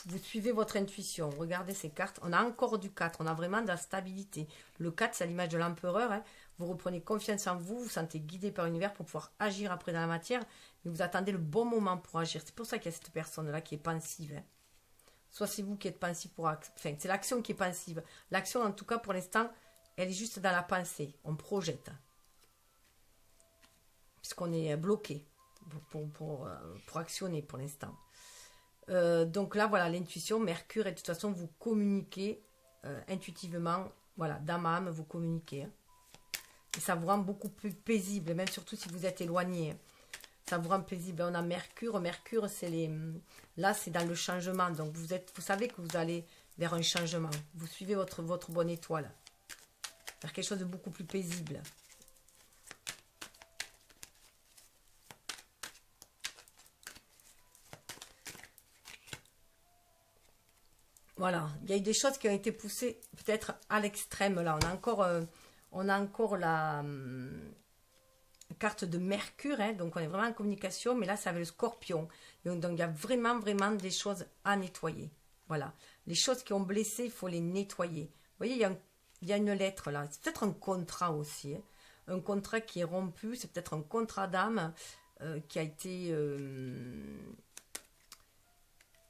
Vous suivez votre intuition. Regardez ces cartes. On a encore du 4. On a vraiment de la stabilité. Le 4, c'est à l'image de l'empereur, hein. Vous reprenez confiance en vous. Vous vous sentez guidé par l'univers pour pouvoir agir après dans la matière. Mais vous attendez le bon moment pour agir. C'est pour ça qu'il y a cette personne-là qui est pensive, hein. Soit c'est vous qui êtes pensif pour... Enfin, c'est l'action qui est pensive. L'action, en tout cas, pour l'instant, elle est juste dans la pensée. On projette. Puisqu'on est bloqué pour actionner pour l'instant. Donc là, voilà, l'intuition, Mercure, et de toute façon, vous communiquez intuitivement. Voilà, dans ma âme, vous communiquez. Hein. Et ça vous rend beaucoup plus paisible, même surtout si vous êtes éloigné. Hein. Ça vous rend paisible. On a Mercure. Mercure, c'est les... Là, c'est dans le changement. Donc, vous savez que vous allez vers un changement. Vous suivez votre bonne étoile. Vers quelque chose de beaucoup plus paisible. Voilà. Il y a eu des choses qui ont été poussées peut-être à l'extrême. Là, on a encore la... carte de Mercure, hein, donc on est vraiment en communication, mais là, c'est avec le Scorpion. Donc, il y a vraiment des choses à nettoyer. Voilà. Les choses qui ont blessé, il faut les nettoyer. Vous voyez, il y a une lettre là. C'est peut-être un contrat aussi. Hein. Un contrat qui est rompu, c'est peut-être un contrat d'âme qui a été...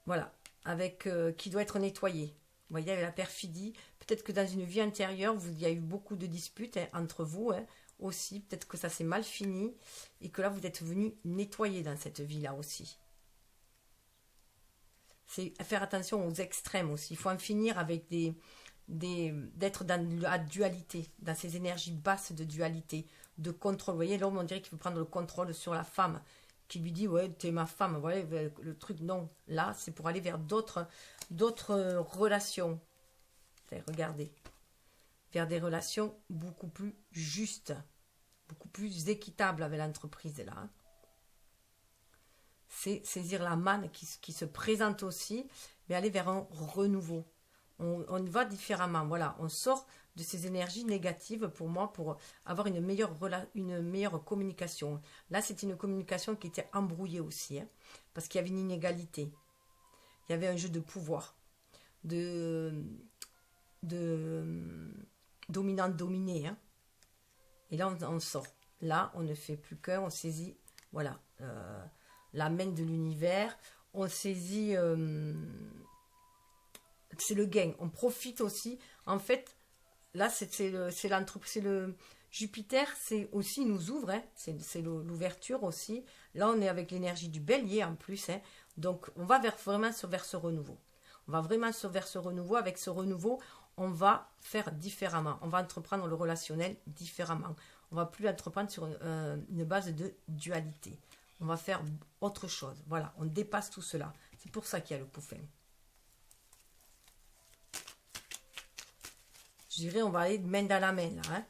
voilà. Avec qui doit être nettoyé. Vous voyez, avec la perfidie. Peut-être que dans une vie antérieure, il y a eu beaucoup de disputes hein, entre vous, hein, aussi. Peut-être que ça s'est mal fini et que là, vous êtes venu nettoyer dans cette vie-là aussi. C'est faire attention aux extrêmes aussi. Il faut en finir avec d'être dans la dualité, dans ces énergies basses de dualité, de contrôle. Vous voyez, l'homme, on dirait qu'il veut prendre le contrôle sur la femme, qui lui dit, ouais, t'es ma femme. Vous voyez, le truc, non. Là, c'est pour aller vers d'autres relations. Regardez. Vers des relations beaucoup plus justes, beaucoup plus équitables avec l'entreprise, là. Hein. C'est saisir la manne qui se présente aussi, mais aller vers un renouveau. On va différemment, voilà. On sort de ces énergies négatives pour moi, pour avoir une meilleure communication. Là, c'est une communication qui était embrouillée aussi, hein, parce qu'il y avait une inégalité. Il y avait un jeu de pouvoir, de dominant-dominé. Hein. Et là, on sort. Là, on ne fait plus qu'un, on saisit, voilà, la main de l'univers, on saisit... c'est le gain. On profite aussi. En fait, là, c'est le Jupiter, c'est aussi, il nous ouvre. Hein, c'est l'ouverture aussi. Là, on est avec l'énergie du bélier en plus. Hein, donc, on va vraiment vers ce renouveau. On va vraiment vers ce renouveau. Avec ce renouveau, on va faire différemment. On va entreprendre le relationnel différemment. On ne va plus entreprendre sur une base de dualité. On va faire autre chose. Voilà, on dépasse tout cela. C'est pour ça qu'il y a le coup fin. Je dirais, on va aller main dans la main, là. Hein.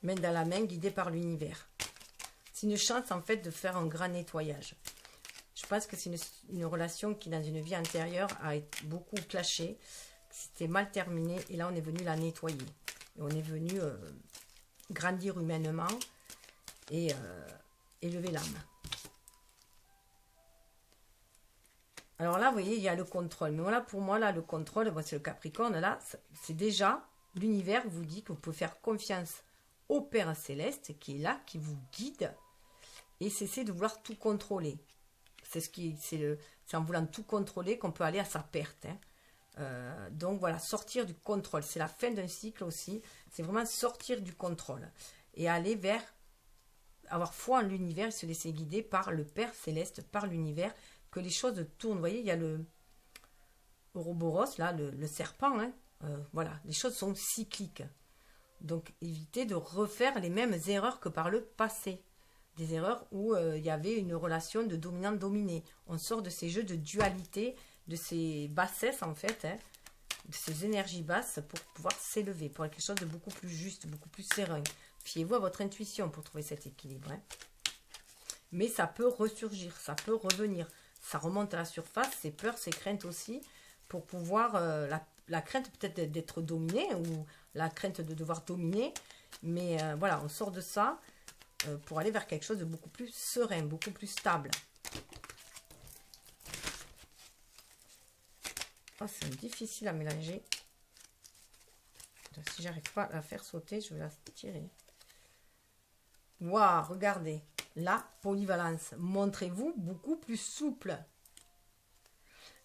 Main dans la main, guidée par l'univers. C'est une chance, en fait, de faire un grand nettoyage. Je pense que c'est une relation qui, dans une vie antérieure, a été beaucoup clashée. C'était mal terminé. Et là, on est venu la nettoyer. Et on est venu grandir humainement et élever l'âme. Alors là, vous voyez, il y a le contrôle. Mais voilà, pour moi, là, le contrôle, bon, c'est le Capricorne. Là, c'est déjà... L'univers vous dit que vous pouvez faire confiance au Père Céleste qui est là, qui vous guide, et cesser de vouloir tout contrôler. C'est en voulant tout contrôler qu'on peut aller à sa perte. Hein. Donc voilà, sortir du contrôle. C'est la fin d'un cycle aussi. C'est vraiment sortir du contrôle et aller vers avoir foi en l'univers et se laisser guider par le Père Céleste, par l'univers, que les choses tournent. Vous voyez, il y a le Ouroboros, là, le serpent, hein. Voilà, les choses sont cycliques. Donc, évitez de refaire les mêmes erreurs que par le passé. Des erreurs où il y avait une relation de dominant-dominé. On sort de ces jeux de dualité, de ces bassesses, en fait, hein, de ces énergies basses pour pouvoir s'élever, pour quelque chose de beaucoup plus juste, beaucoup plus serein. Fiez-vous à votre intuition pour trouver cet équilibre. Hein. mais ça peut ressurgir, ça peut revenir. Ça remonte à la surface, ces peurs, ces craintes aussi, pour pouvoir, la crainte peut-être d'être dominé, ou la crainte de devoir dominer, mais voilà, on sort de ça pour aller vers quelque chose de beaucoup plus serein, beaucoup plus stable. Oh, c'est difficile à mélanger. Si j'arrive pas à la faire sauter, je vais la tirer. Waouh, regardez. La polyvalence. Montrez-vous beaucoup plus souple.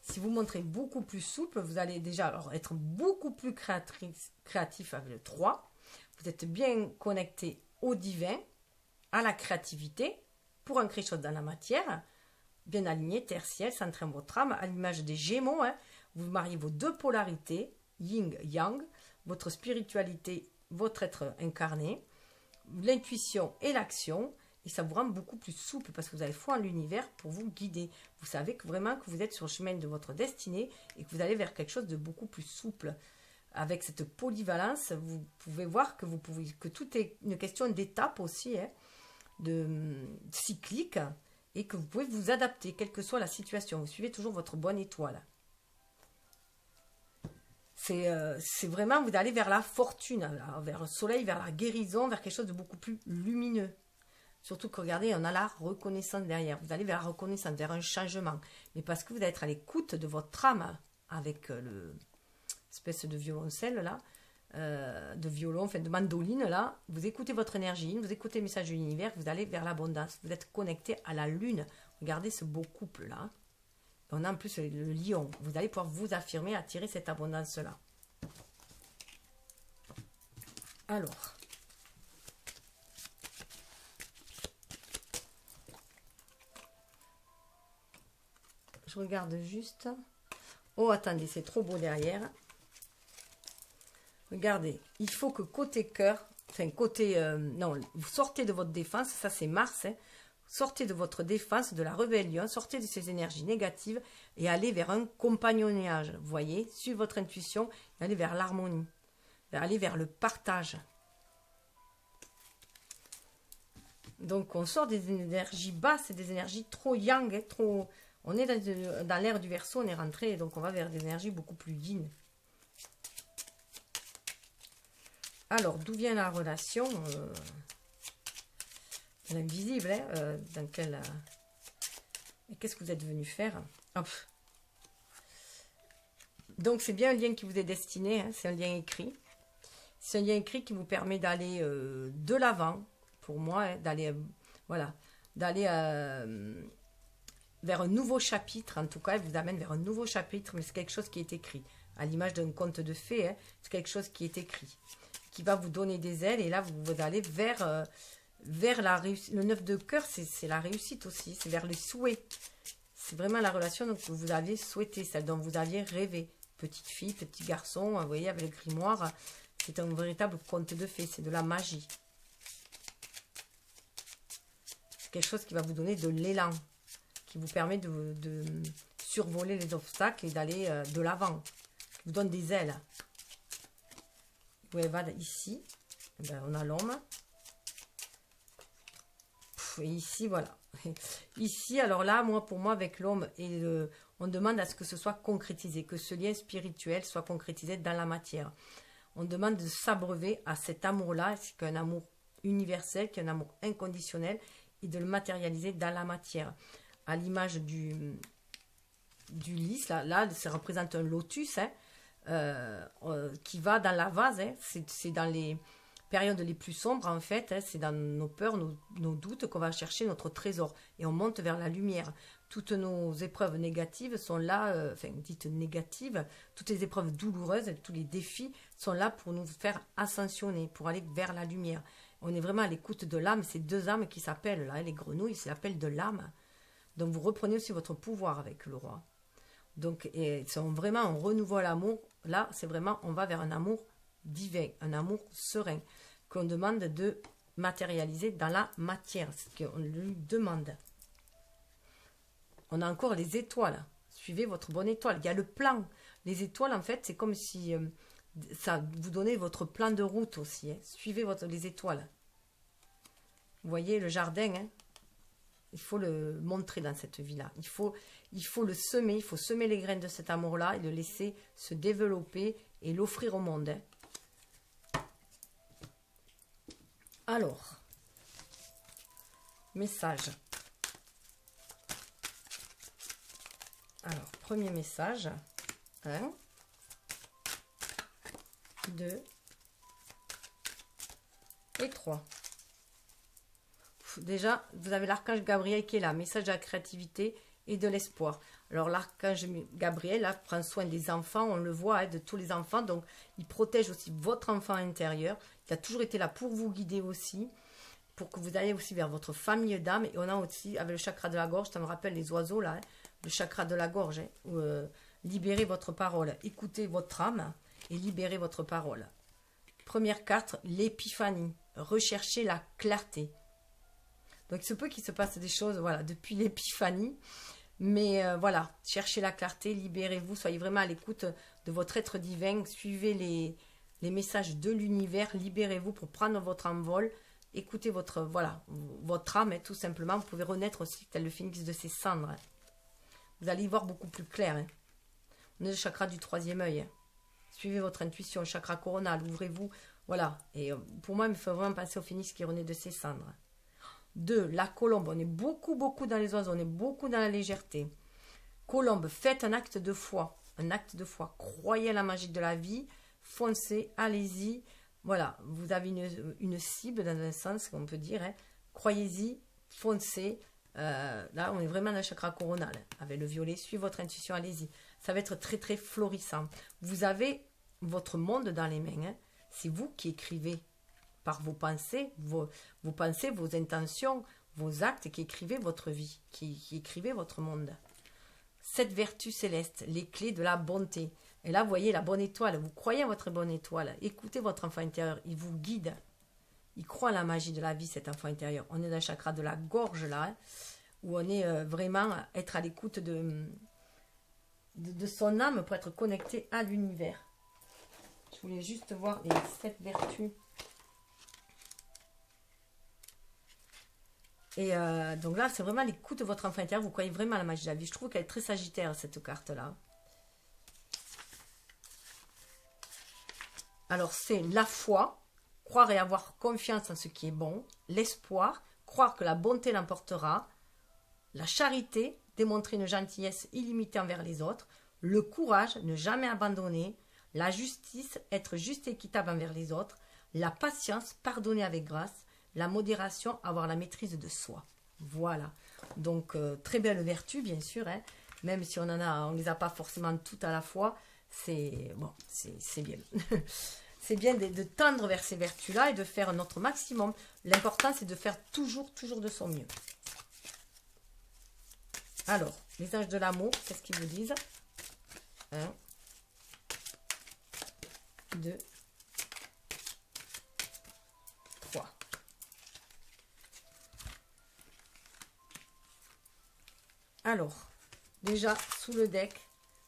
Si vous montrez beaucoup plus souple, vous allez déjà alors être beaucoup plus créatif avec le 3. Vous êtes bien connecté au divin, à la créativité, pour ancrer les choses dans la matière. Bien aligné, terre, ciel, centré en votre âme, à l'image des Gémeaux. Hein. Vous mariez vos deux polarités, yin, yang, votre spiritualité, votre être incarné, l'intuition et l'action. Et ça vous rend beaucoup plus souple parce que vous avez foi en l'univers pour vous guider. Vous savez que vraiment que vous êtes sur le chemin de votre destinée et que vous allez vers quelque chose de beaucoup plus souple. Avec cette polyvalence, vous pouvez voir que tout est une question d'étape aussi, hein, de cyclique, et que vous pouvez vous adapter, quelle que soit la situation. Vous suivez toujours votre bonne étoile. C'est vraiment, vous allez vers la fortune, là, vers le soleil, vers la guérison, vers quelque chose de beaucoup plus lumineux. Surtout que regardez, on a la reconnaissance derrière. Vous allez vers la reconnaissance, vers un changement. Mais parce que vous allez être à l'écoute de votre âme avec l'espèce de violoncelle là, de violon, enfin de mandoline là. Vous écoutez votre énergie, vous écoutez le message de l'univers, vous allez vers l'abondance. Vous êtes connecté à la lune. Regardez ce beau couple là. On a en plus le lion. Vous allez pouvoir vous affirmer, attirer cette abondance là. Alors. Je regarde juste. Oh, attendez, c'est trop beau derrière. Regardez, il faut que côté cœur, enfin côté... non, vous sortez de votre défense, ça c'est Mars, hein, sortez de votre défense, de la rébellion, sortez de ces énergies négatives et allez vers un compagnonnage. Vous voyez, suivez votre intuition et allez vers l'harmonie, allez vers le partage. Donc on sort des énergies basses et des énergies trop yang, hein, trop... On est dans l'ère du Verseau, on est rentré, donc on va vers des énergies beaucoup plus yin. Alors, d'où vient la relation l'invisible, hein, dans quel... qu'est-ce que vous êtes venu faire? Hop. Donc, c'est bien un lien qui vous est destiné, hein, c'est un lien écrit. C'est un lien écrit qui vous permet d'aller de l'avant, pour moi, hein, d'aller... voilà, d'aller... vers un nouveau chapitre, en tout cas, elle vous amène vers un nouveau chapitre, mais c'est quelque chose qui est écrit. À l'image d'un conte de fées, hein, c'est quelque chose qui est écrit, qui va vous donner des ailes, et là, vous allez vers la réussite. Le 9 de cœur, c'est la réussite aussi, c'est vers le souhait. C'est vraiment la relation donc, que vous aviez souhaité, celle dont vous aviez rêvé. Petite fille, petit garçon, vous voyez, avec le grimoire, c'est un véritable conte de fées, c'est de la magie. C'est quelque chose qui va vous donner de l'élan, qui vous permet de survoler les obstacles et d'aller de l'avant, qui vous donne des ailes. Où elle va ici, ben, on a l'homme. Et ici, voilà. Ici, alors là, pour moi, avec l'homme, on demande à ce que ce soit concrétisé, que ce lien spirituel soit concrétisé dans la matière. On demande de s'abreuver à cet amour-là, c'est un amour universel, qui est un amour inconditionnel, et de le matérialiser dans la matière. À l'image du lys, là, ça représente un lotus, hein, qui va dans la vase, hein, c'est dans les périodes les plus sombres, en fait, hein, c'est dans nos peurs, nos doutes qu'on va chercher notre trésor, et on monte vers la lumière. Toutes nos épreuves négatives sont là, enfin, dites négatives, toutes les épreuves douloureuses, tous les défis sont là pour nous faire ascensionner, pour aller vers la lumière. On est vraiment à l'écoute de l'âme, ces deux âmes qui s'appellent, là, les grenouilles, c'est l'appel de l'âme. Donc, vous reprenez aussi votre pouvoir avec le roi. Donc, c'est vraiment un renouveau à l'amour. Là, c'est vraiment, on va vers un amour divin, un amour serein, qu'on demande de matérialiser dans la matière, ce qu'on lui demande. On a encore les étoiles. Suivez votre bonne étoile. Il y a le plan. Les étoiles, en fait, c'est comme si ça vous donnait votre plan de route aussi. Hein. Suivez les étoiles. Vous voyez le jardin, hein. il faut le montrer dans cette vie-là. Il faut le semer, il faut semer les graines de cet amour-là et le laisser se développer et l'offrir au monde. Hein. Alors, message. Alors, premier message. 1, 2 et 3. Déjà, vous avez l'archange Gabriel qui est là, message de la créativité et de l'espoir. Alors, l'archange Gabriel là, prend soin des enfants, on le voit, hein, de tous les enfants. Donc, il protège aussi votre enfant intérieur. Il a toujours été là pour vous guider aussi, pour que vous alliez aussi vers votre famille d'âme. Et on a aussi, avec le chakra de la gorge, ça me rappelle les oiseaux là, hein, le chakra de la gorge, hein, où, libérez votre parole, écoutez votre âme et libérez votre parole. Première carte, l'épiphanie, recherchez la clarté. Donc, il se peut qu'il se passe des choses, voilà, depuis l'épiphanie. Mais voilà, cherchez la clarté, libérez-vous, soyez vraiment à l'écoute de votre être divin. Suivez les messages de l'univers, libérez-vous pour prendre votre envol. Écoutez votre âme, hein, tout simplement. Vous pouvez renaître aussi, tel le phénix de ses cendres. Hein. Vous allez y voir beaucoup plus clair. Hein. On est le chakra du 3e œil. Hein. Suivez votre intuition, chakra coronal, ouvrez-vous. Voilà, et pour moi, il me faut vraiment penser au phénix qui renaît de ses cendres. 2, la colombe, on est beaucoup dans les oiseaux, on est beaucoup dans la légèreté. Colombe, faites un acte de foi, croyez à la magie de la vie, foncez, allez-y. Voilà, vous avez une cible dans un sens, on peut dire, hein. Croyez-y, foncez. Là, on est vraiment dans le chakra coronal, hein. Avec le violet, suivez votre intuition, allez-y. Ça va être très florissant. Vous avez votre monde dans les mains, hein. C'est vous qui écrivez par vos pensées, vos pensées, vos intentions, vos actes, qui écrivez votre vie, qui écrivez votre monde. Cette vertu céleste, les clés de la bonté. Et là, vous voyez la bonne étoile, vous croyez à votre bonne étoile, écoutez votre enfant intérieur, il vous guide. Il croit à la magie de la vie, cet enfant intérieur. On est dans le chakra de la gorge, là, hein, où on est vraiment être à l'écoute de son âme pour être connecté à l'univers. Je voulais juste voir les 7 vertus. Et donc là, c'est vraiment l'écoute de votre enfant intérieur. Vous croyez vraiment à la magie de la vie. Je trouve qu'elle est très sagittaire, cette carte-là. Alors, c'est la foi, croire et avoir confiance en ce qui est bon. L'espoir, croire que la bonté l'emportera. La charité, démontrer une gentillesse illimitée envers les autres. Le courage, ne jamais abandonner. La justice, être juste et équitable envers les autres. La patience, pardonner avec grâce. La modération, avoir la maîtrise de soi. Voilà. Donc, très belle vertu, bien sûr. Hein. Même si on ne les a pas forcément toutes à la fois, c'est bon, c'est bien. C'est bien de tendre vers ces vertus-là et de faire notre maximum. L'important, c'est de faire toujours de son mieux. Alors, les anges de l'amour, qu'est-ce qu'ils vous disent? 1, 2, 3. Alors, déjà, sous le deck,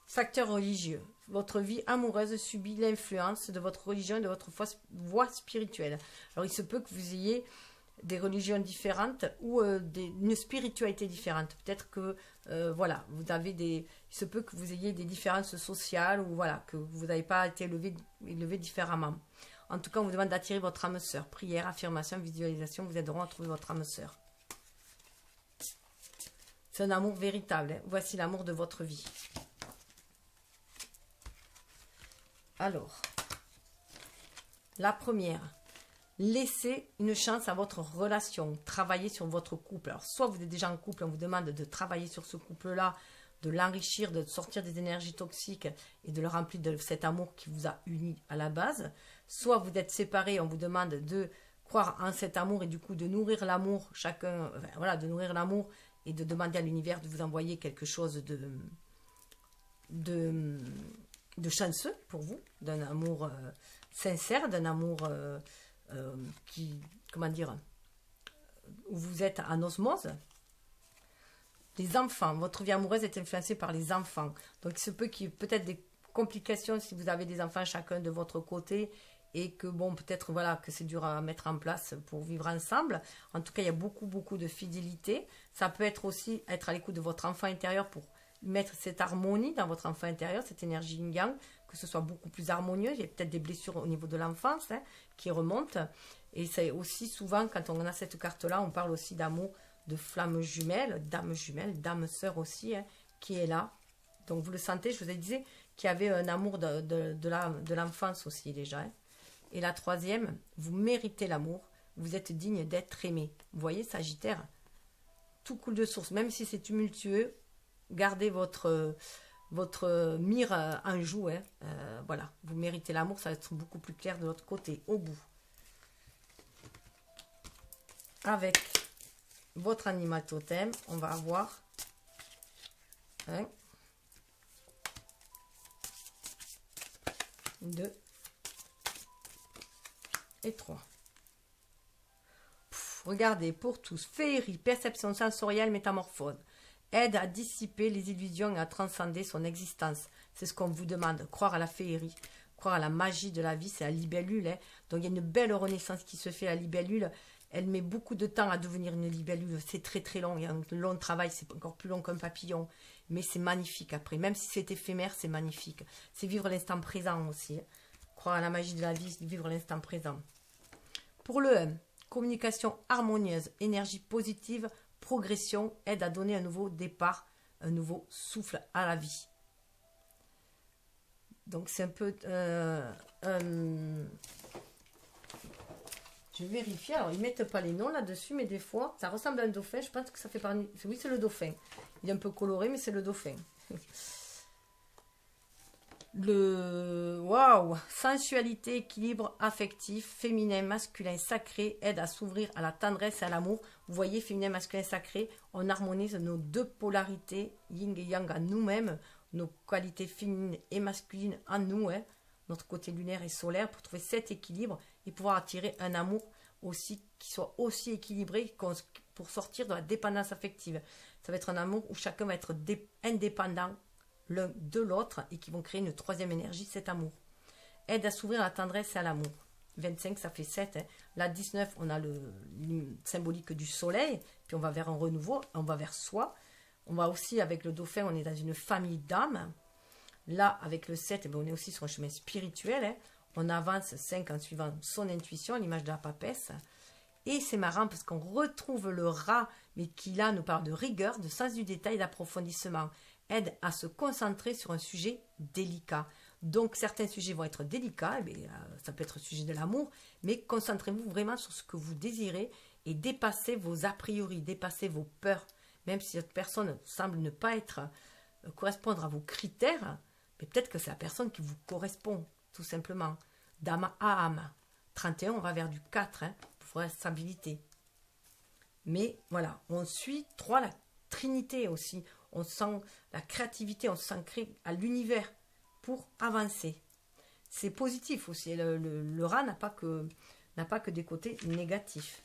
facteur religieux. Votre vie amoureuse subit l'influence de votre religion et de votre voie spirituelle. Alors, il se peut que vous ayez des religions différentes ou une spiritualité différente. Peut-être que, voilà, il se peut que vous ayez des différences sociales ou voilà, que vous n'avez pas été élevé différemment. En tout cas, on vous demande d'attirer votre âme sœur. Prière, affirmation, visualisation vous aideront à trouver votre âme sœur. C'est un amour véritable. Hein. Voici l'amour de votre vie. Alors, la première, laissez une chance à votre relation. Travaillez sur votre couple. Alors, soit vous êtes déjà en couple, on vous demande de travailler sur ce couple-là, de l'enrichir, de sortir des énergies toxiques et de le remplir de cet amour qui vous a unis à la base. Soit vous êtes séparés, on vous demande de croire en cet amour et du coup de nourrir l'amour, chacun, enfin, voilà, de nourrir l'amour et de demander à l'univers de vous envoyer quelque chose de chanceux pour vous, d'un amour sincère, d'un amour qui, comment dire, où vous êtes en osmose. Les enfants, votre vie amoureuse est influencée par les enfants. Donc il se peut qu'il y ait peut-être des complications si vous avez des enfants chacun de votre côté et que bon, peut-être voilà que c'est dur à mettre en place pour vivre ensemble. En tout cas, il y a beaucoup de fidélité. Ça peut être aussi être à l'écoute de votre enfant intérieur pour mettre cette harmonie dans votre enfant intérieur, cette énergie yin-yang, que ce soit beaucoup plus harmonieux. Il y a peut-être des blessures au niveau de l'enfance qui remontent. Et c'est aussi souvent, quand on a cette carte-là, on parle aussi d'amour, de flammes jumelles, d'âme sœur aussi, qui est là. Donc vous le sentez, je vous ai dit qu'il y avait un amour de l'enfance aussi déjà. Et la troisième, vous méritez l'amour, vous êtes digne d'être aimé. Vous voyez, Sagittaire, tout coule de source, même si c'est tumultueux, gardez votre mire en joue. Voilà, vous méritez l'amour, ça va être beaucoup plus clair de l'autre côté, au bout. Avec votre animal totem, on va avoir 1, 2 et 3. Regardez, pour tous, féerie, perception sensorielle, métamorphose. Aide à dissiper les illusions et à transcender son existence. C'est ce qu'on vous demande, croire à la féerie, croire à la magie de la vie, c'est la libellule. Donc il y a une belle renaissance qui se fait à la libellule. Elle met beaucoup de temps à devenir une libellule, c'est très long, il y a un long travail, c'est encore plus long qu'un papillon, mais c'est magnifique après, même si c'est éphémère, c'est magnifique. C'est vivre l'instant présent aussi, croire à la magie de la vie, vivre l'instant présent. Pour le 1, communication harmonieuse, énergie positive, progression, aide à donner un nouveau départ, un nouveau souffle à la vie. Donc c'est un peu... je vais vérifier. Alors, ils ne mettent pas les noms là-dessus, mais des fois, ça ressemble à un dauphin. Je pense que ça fait partie... Oui, c'est le dauphin. Il est un peu coloré, mais c'est le dauphin. Waouh! Sensualité, équilibre affectif, féminin, masculin, sacré, aide à s'ouvrir à la tendresse et à l'amour. Vous voyez, féminin, masculin, sacré, on harmonise nos deux polarités, yin et yang, à nous-mêmes, nos qualités féminines et masculines en nous, notre côté lunaire et solaire, pour trouver cet équilibre et pouvoir attirer un amour aussi qui soit aussi équilibré pour sortir de la dépendance affective. Ça va être un amour où chacun va être indépendant l'un de l'autre et qui vont créer une troisième énergie, cet amour. Aide à s'ouvrir à la tendresse et à l'amour. 25, ça fait 7. La 19, on a le symbolique du soleil, puis on va vers un renouveau, on va vers soi. On va aussi, avec le dauphin, on est dans une famille d'âmes. Là, avec le 7, on est aussi sur un chemin spirituel. On avance 5 en suivant son intuition, à l'image de la papesse. Et c'est marrant parce qu'on retrouve le rat, mais qui là nous parle de rigueur, de sens du détail, d'approfondissement. Aide à se concentrer sur un sujet délicat. Donc certains sujets vont être délicats, ça peut être le sujet de l'amour, mais concentrez-vous vraiment sur ce que vous désirez et dépassez vos a priori, dépassez vos peurs. Même si cette personne semble ne pas correspondre à vos critères, mais peut-être que c'est la personne qui vous correspond, tout simplement. D'âme à âme. 31, on va vers du 4, pour la stabilité. Mais voilà, on suit 3, la Trinité aussi. On sent la créativité, on s'ancre à l'univers pour avancer. C'est positif aussi. Le rat n'a pas que des côtés négatifs.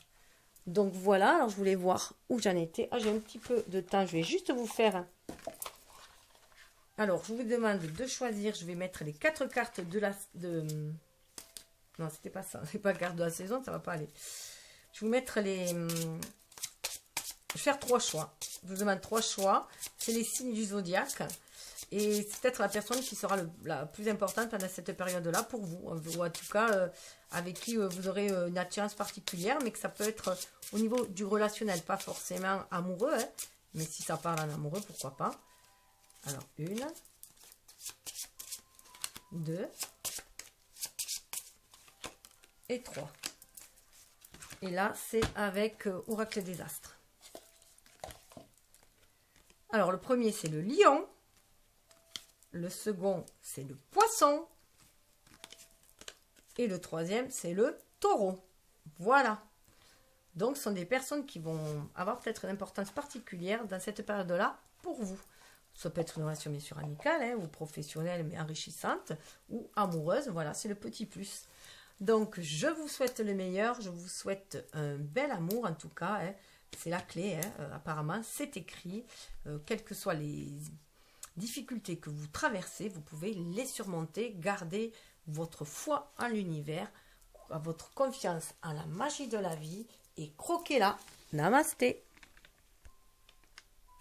Donc voilà, alors je voulais voir où j'en étais. Ah, j'ai un petit peu de temps, je vais juste vous faire... Alors, je vous demande de choisir, je vais mettre les 4 cartes Non, c'était pas ça, c'est pas carte de la saison, ça va pas aller. Je vais vous mettre les... Je vais faire 3 choix. Je vous demande 3 choix. C'est les signes du zodiaque. Et c'est peut-être la personne qui sera la plus importante pendant cette période-là pour vous. Ou en tout cas, avec qui vous aurez une attirance particulière. Mais que ça peut être au niveau du relationnel. Pas forcément amoureux. Mais si ça parle en amoureux, pourquoi pas. Alors, 1, 2 et 3. Et là, c'est avec Oracle des Astres. Alors, le premier, c'est le lion. Le second, c'est le poisson. Et le troisième, c'est le taureau. Voilà. Donc, ce sont des personnes qui vont avoir peut-être une importance particulière dans cette période-là pour vous. Ça peut être une relation, bien sûr, amicale ou professionnelle, mais enrichissante, ou amoureuse. Voilà, c'est le petit plus. Donc, je vous souhaite le meilleur. Je vous souhaite un bel amour, en tout cas. C'est la clé, apparemment, c'est écrit. Quelles que soient les difficultés que vous traversez, vous pouvez les surmonter, garder votre foi en l'univers, votre confiance en la magie de la vie et croquez-la. Namasté.